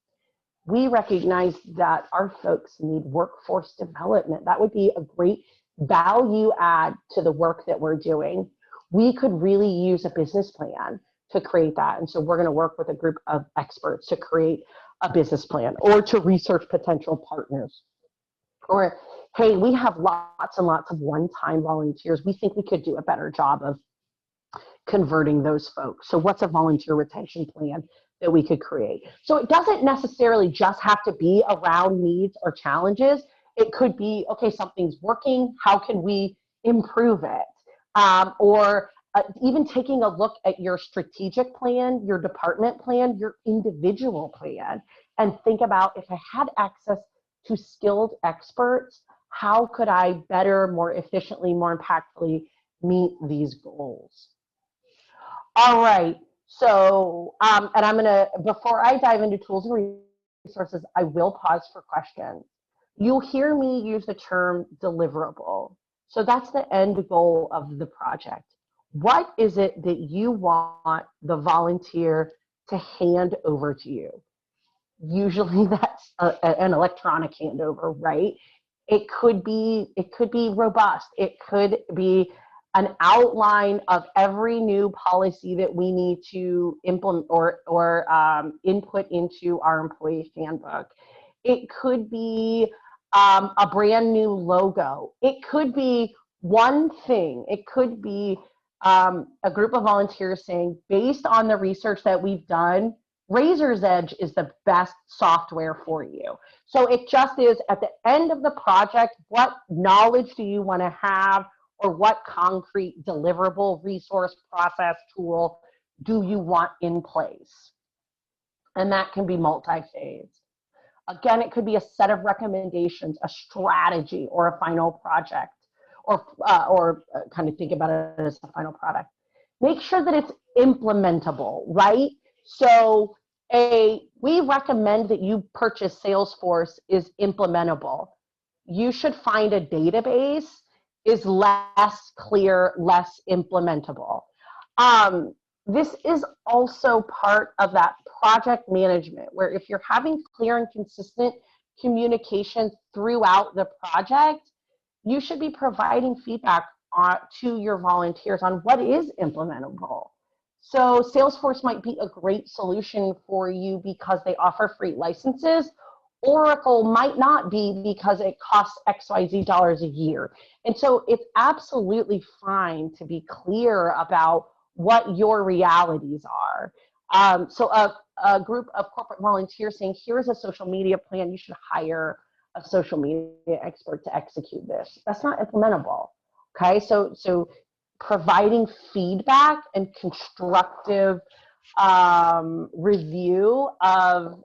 We recognize that our folks need workforce development. That would be a great value add to the work that we're doing. We could really use a business plan to create that. And so we're going to work with a group of experts to create a business plan or to research potential partners. Or, hey, we have lots and lots of one-time volunteers. We think we could do a better job of converting those folks. So what's a volunteer retention plan that we could create? So it doesn't necessarily just have to be around needs or challenges. It could be, okay, something's working, how can we improve it? Or even taking a look at your strategic plan, your department plan, your individual plan, and think about, if I had access to skilled experts, how could I better, more efficiently, more impactfully meet these goals? All right, so, and I'm gonna, before I dive into tools and resources, I will pause for questions. You'll hear me use the term deliverable. So that's the end goal of the project. What is it that you want the volunteer to hand over to you? Usually that's an electronic handover, right? It could be robust. It could be an outline of every new policy that we need to implement or input into our employee handbook. It could be a brand new logo. It could be one thing. It could be a group of volunteers saying, based on the research that we've done, Razor's Edge is the best software for you. So it just is, at the end of the project, what knowledge do you want to have, or what concrete deliverable resource, process, tool do you want in place? And that can be multi-phase. Again, it could be a set of recommendations, a strategy, or a final project, or kind of think about it as a final product. Make sure that it's implementable, right? So we recommend that you purchase Salesforce is implementable. You should find a database is less clear, less implementable. This is also part of that project management, where if you're having clear and consistent communication throughout the project, you should be providing feedback to your volunteers on what is implementable. So Salesforce might be a great solution for you because they offer free licenses. Oracle might not be because it costs XYZ dollars a year. And so it's absolutely fine to be clear about what your realities are. So a group of corporate volunteers saying, here's a social media plan, you should hire a social media expert to execute this. That's not implementable, okay? So providing feedback and constructive review of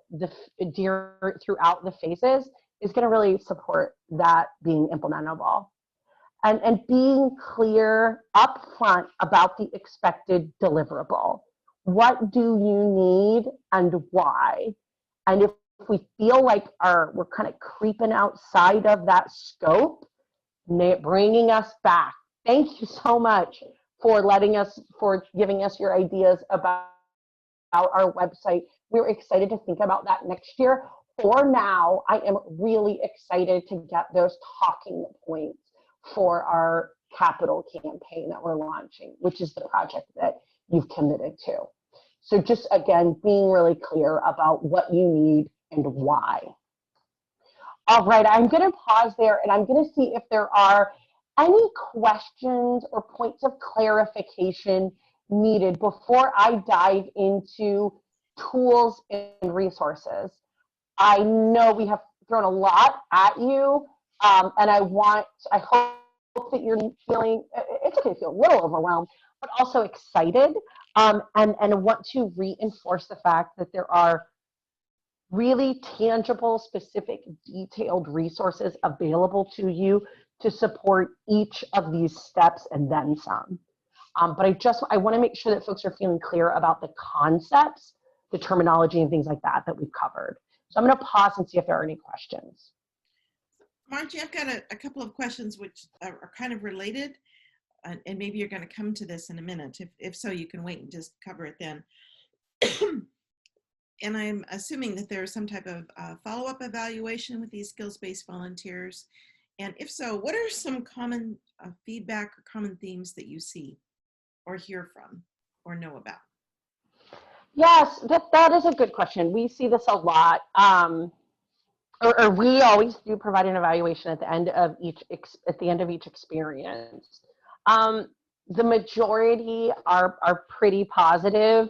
throughout the phases is going to really support that being implementable. And being clear upfront about the expected deliverable. What do you need and why? And if we feel like we're kind of creeping outside of that scope, bringing us back Thank you so much for giving us your ideas about our website. We're excited to think about that next year. For now, I am really excited to get those talking points for our capital campaign that we're launching, which is the project that you've committed to. So just again, being really clear about what you need and why. All right, I'm going to pause there and I'm going to see if there are any questions or points of clarification needed before I dive into tools and resources. I know we have thrown a lot at you, and I hope that you're feeling, it's okay to feel a little overwhelmed, but also excited, and want to reinforce the fact that there are really tangible, specific, detailed resources available to you to support each of these steps and then some. But I want to make sure that folks are feeling clear about the concepts, the terminology, and things like that we've covered. So I'm going to pause and see if there are any questions. Margie, I've got a couple of questions which are kind of related, and maybe you're going to come to this in a minute. If so, you can wait and just cover it then. And I'm assuming that there is some type of follow-up evaluation with these skills-based volunteers. And if so, what are some common feedback or common themes that you see or hear from or know about? Yes, that is a good question. We see this a lot. Or we always do provide an evaluation at the end of each experience. The majority are pretty positive.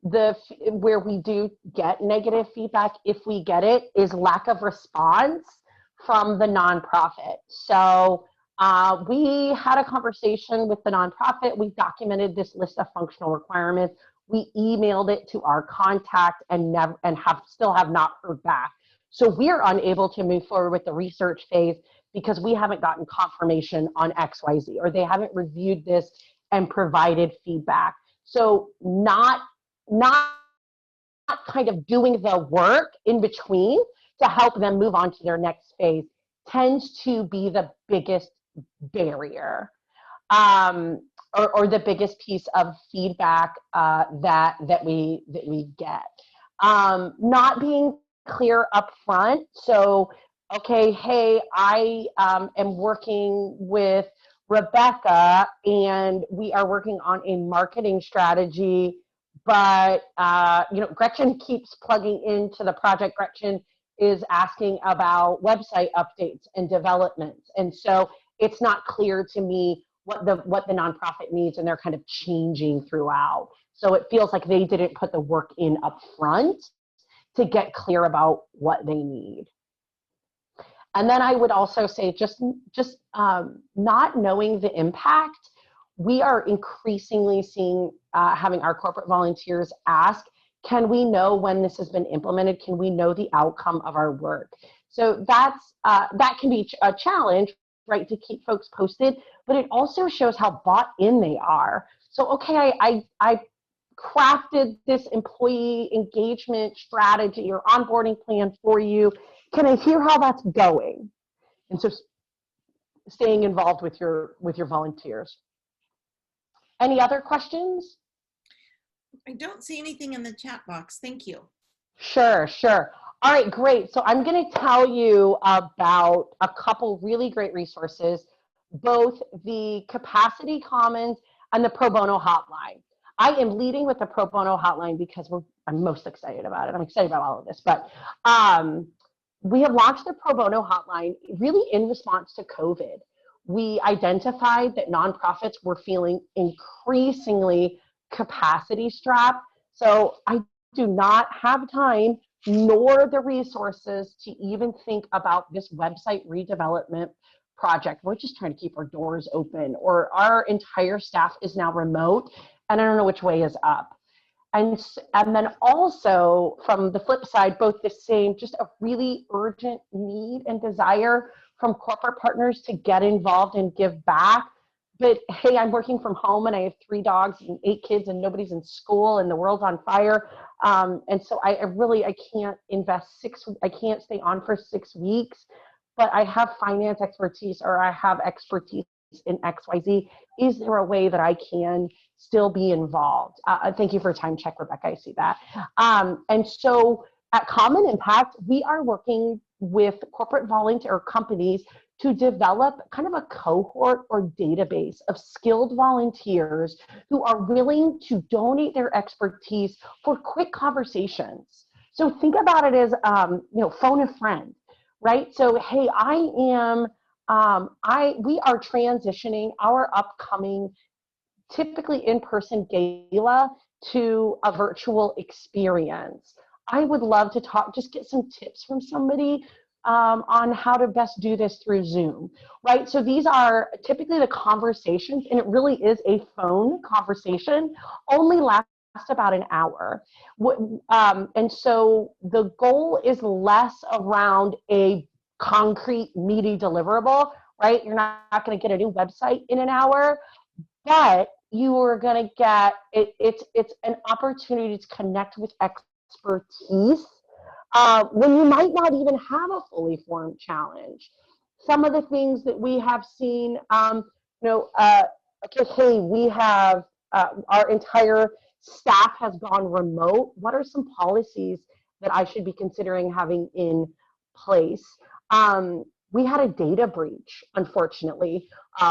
Where we do get negative feedback, if we get it, is lack of response from the nonprofit. So we had a conversation with the nonprofit. We documented this list of functional requirements. We emailed it to our contact and still have not heard back. So we're unable to move forward with the research phase because we haven't gotten confirmation on XYZ, or they haven't reviewed this and provided feedback. So not kind of doing the work in between to help them move on to their next phase tends to be the biggest barrier, or the biggest piece of feedback that we get. Not being clear up front. So, okay, hey, I am working with Rebecca and we are working on a marketing strategy, but Gretchen keeps plugging into the project. Gretchen is asking about website updates and developments. And so it's not clear to me what the nonprofit needs, and they're kind of changing throughout. So it feels like they didn't put the work in up front to get clear about what they need. And then I would also say just not knowing the impact. We are increasingly seeing having our corporate volunteers ask, can we know when this has been implemented? Can we know the outcome of our work? So that can be a challenge, right, to keep folks posted, but it also shows how bought in they are. So, okay, I crafted this employee engagement strategy or onboarding plan for you. Can I hear how that's going? And so staying involved with your volunteers. Any other questions? I don't see anything in the chat box. Thank you. Sure. All right, great. So I'm going to tell you about a couple really great resources, both the Capacity Commons and the Pro Bono Hotline. I am leading with the Pro Bono Hotline because I'm most excited about it. I'm excited about all of this, but we have launched the Pro Bono Hotline really in response to COVID. We identified that nonprofits were feeling increasingly capacity strapped. So I do not have time nor the resources to even think about this website redevelopment project. We're just trying to keep our doors open, or our entire staff is now remote and I don't know which way is up. And then also from the flip side, both the same, just a really urgent need and desire from corporate partners to get involved and give back. But hey, I'm working from home and I have 3 dogs and 8 kids and nobody's in school and the world's on fire. And so I can't I can't stay on for 6 weeks, but I have finance expertise, or I have expertise in XYZ. Is there a way that I can still be involved? Thank you for a time check, Rebecca. I see that. And so at Common Impact, we are working with corporate volunteer companies to develop kind of a cohort or database of skilled volunteers who are willing to donate their expertise for quick conversations. So think about it as, phone a friend, right? So, hey, we are transitioning our upcoming typically in-person gala to a virtual experience. I would love to just get some tips from somebody on how to best do this through Zoom, right? So these are typically the conversations, and it really is a phone conversation, only lasts about an hour. And so the goal is less around a concrete, meaty deliverable, right? You're not going to get a new website in an hour, but you are going to get, it's an opportunity to connect with expertise when you might not even have a fully formed challenge. Some of the things that we have seen, hey, we have, our entire staff has gone remote. What are some policies that I should be considering having in place? We had a data breach, unfortunately,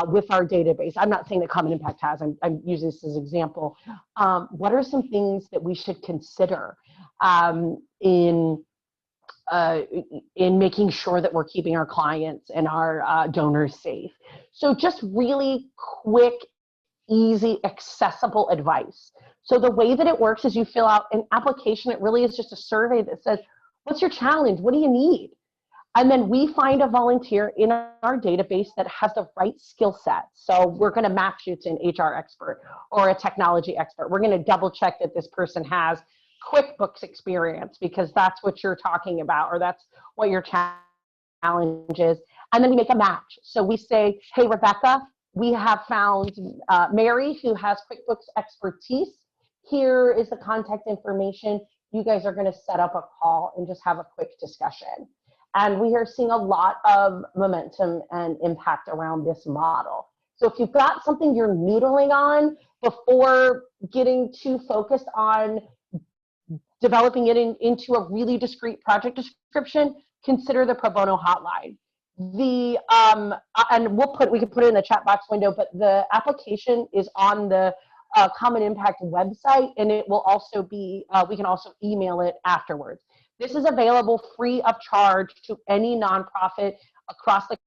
with our database. I'm not saying that Common Impact has, I'm using this as an example. What are some things that we should consider in making sure that we're keeping our clients and our donors safe? So just really quick, easy, accessible advice. So the way that it works is you fill out an application. It really is just a survey that says, what's your challenge? What do you need? And then we find a volunteer in our database that has the right skill set. So we're going to match you to an HR expert or a technology expert. We're going to double check that this person has QuickBooks experience because that's what you're talking about, or that's what your challenge is. And then we make a match. So we say, hey, Rebecca, we have found Mary who has QuickBooks expertise. Here is the contact information. You guys are going to set up a call and just have a quick discussion. And we are seeing a lot of momentum and impact around this model. So if you've got something you're noodling on before getting too focused on developing it into a really discrete project description, consider the pro bono hotline. And we can put it in the chat box window, but the application is on the Common Impact website, and it will also be, we can also email it afterwards. This is available free of charge to any nonprofit across the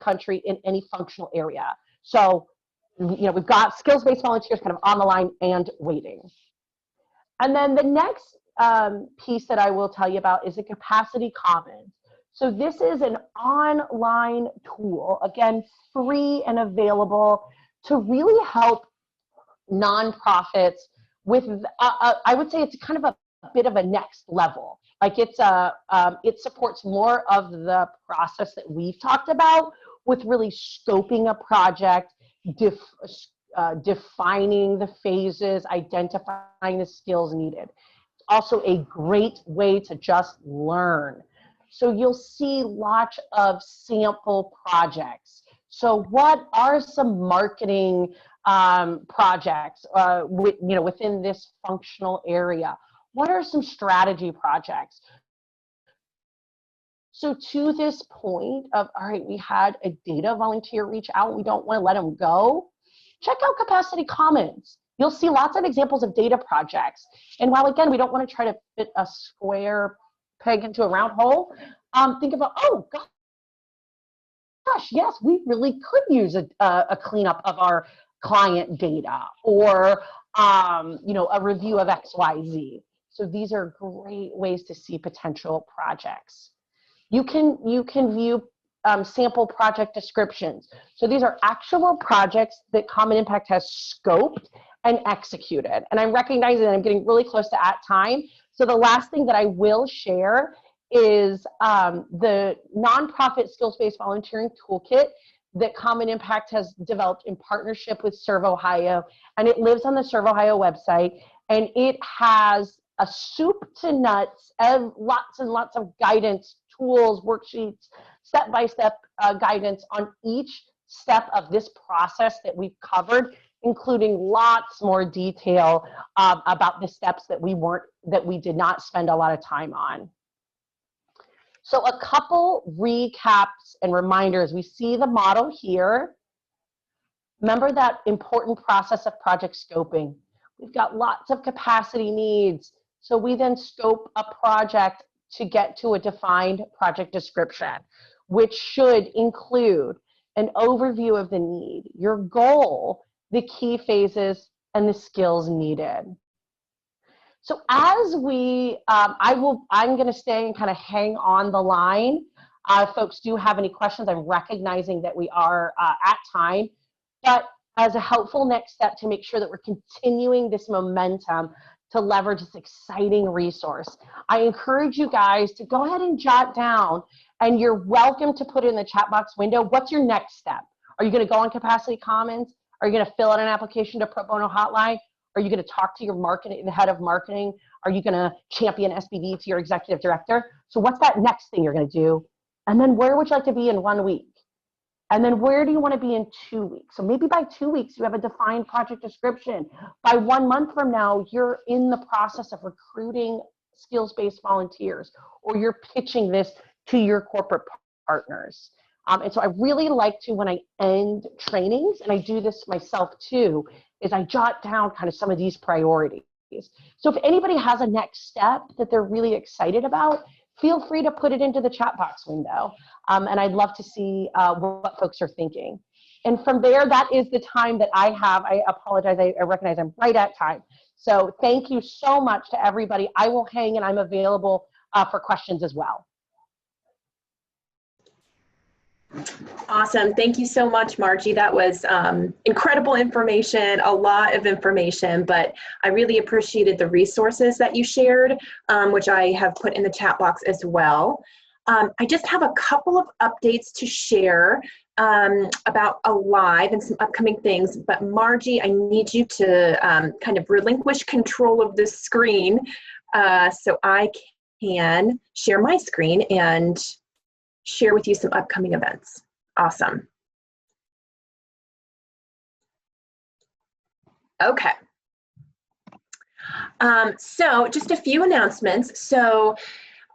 country in any functional area. So, we've got skills-based volunteers kind of on the line and waiting. And then the next piece that I will tell you about is the Capacity Commons. So this is an online tool, again, free and available to really help nonprofits with, I would say it's kind of a bit of a next level. Like it supports more of the process that we've talked about with really scoping a project, defining the phases, identifying the skills needed. It's also a great way to just learn. So you'll see lots of sample projects. So what are some marketing projects within this functional area? What are some strategy projects? So to this point of, all right, we had a data volunteer reach out, we don't want to let them go, check out Capacity Commons. You'll see lots of examples of data projects. And while, again, we don't want to try to fit a square peg into a round hole, think about, oh, gosh, yes, we really could use a cleanup of our client data or, a review of XYZ. So these are great ways to see potential projects. You can view sample project descriptions. So these are actual projects that Common Impact has scoped and executed. And I'm recognizing that I'm getting really close to at time. So the last thing that I will share is the nonprofit skills-based volunteering toolkit that Common Impact has developed in partnership with Serve Ohio. And it lives on the Serve Ohio website. And it has a soup to nuts of lots and lots of guidance, tools, worksheets, step-by-step guidance on each step of this process that we've covered, including lots more detail about the steps that we did not spend a lot of time on. So a couple recaps and reminders. We see the model here. Remember that important process of project scoping. We've got lots of capacity needs. So we then scope a project to get to a defined project description, which should include an overview of the need, your goal, the key phases, and the skills needed. So as I'm going to stay and kind of hang on the line. If folks do have any questions, I'm recognizing that we are at time, but as a helpful next step to make sure that we're continuing this momentum to leverage this exciting resource, I encourage you guys to go ahead and jot down, and you're welcome to put in the chat box window, what's your next step? Are you going to go on Capacity Commons? Are you going to fill out an application to Pro Bono Hotline? Are you going to talk to your the head of marketing? Are you going to champion SBD to your executive director? So what's that next thing you're going to do? And then where would you like to be in 1 week? And then where do you want to be in 2 weeks? So maybe by 2 weeks, you have a defined project description. By 1 month from now, you're in the process of recruiting skills-based volunteers, or you're pitching this to your corporate partners. And so I really like to, when I end trainings, and I do this myself too, is I jot down kind of some of these priorities. So if anybody has a next step that they're really excited about, feel free to put it into the chat box window. And I'd love to see what folks are thinking. And from there, that is the time that I have. I apologize, I recognize I'm right at time. So thank you so much to everybody. I will hang and I'm available for questions as well. Awesome. Thank you so much, Margie. That was incredible information, a lot of information, but I really appreciated the resources that you shared, which I have put in the chat box as well. I just have a couple of updates to share about Alive and some upcoming things, but Margie, I need you to kind of relinquish control of the screen so I can share my screen and share with you some upcoming events. Awesome. Okay. So just a few announcements. So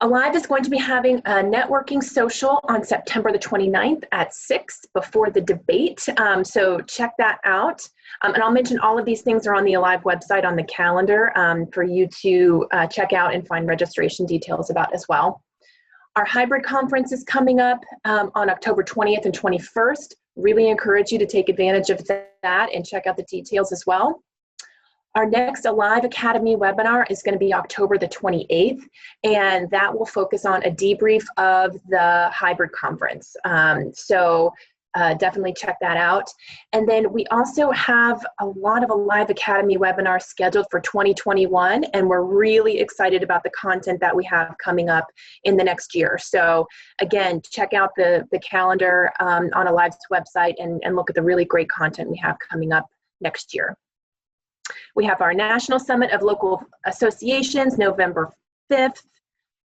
Alive is going to be having a networking social on September the 29th at 6 before the debate. So check that out. And I'll mention all of these things are on the Alive website on the calendar for you to check out and find registration details about as well. Our hybrid conference is coming up on October 20th and 21st. Really encourage you to take advantage of that and check out the details as well. Our next Alive Academy webinar is going to be October the 28th, and that will focus on a debrief of the hybrid conference. Definitely check that out. And then we also have a lot of Alive Academy webinars scheduled for 2021, and we're really excited about the content that we have coming up in the next year. So again, check out the calendar on Alive's website and look at the really great content we have coming up next year. We have our National Summit of Local Associations, November 5th.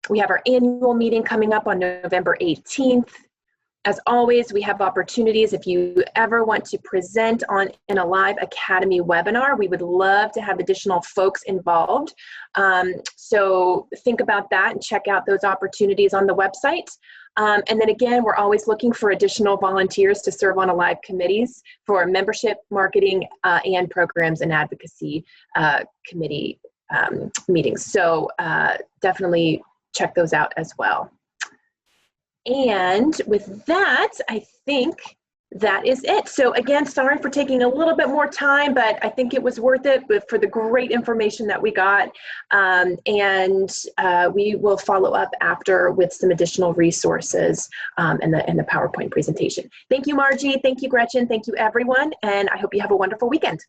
We have our annual meeting coming up on November 18th. As always, we have opportunities. If you ever want to present on an Alive Academy webinar, we would love to have additional folks involved. So think about that and check out those opportunities on the website. And then again, we're always looking for additional volunteers to serve on Alive committees for membership, marketing, and programs and advocacy committee meetings. So definitely check those out as well. And with that, I think that is it. So again, sorry for taking a little bit more time, but I think it was worth it for the great information that we got. We will follow up after with some additional resources and the PowerPoint presentation. Thank you, Margie. Thank you, Gretchen. Thank you, everyone. And I hope you have a wonderful weekend.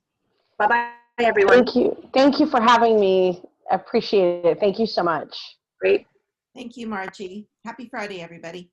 Bye-bye, everyone. Thank you. Thank you for having me. I appreciate it. Thank you so much. Great. Thank you, Margie. Happy Friday, everybody.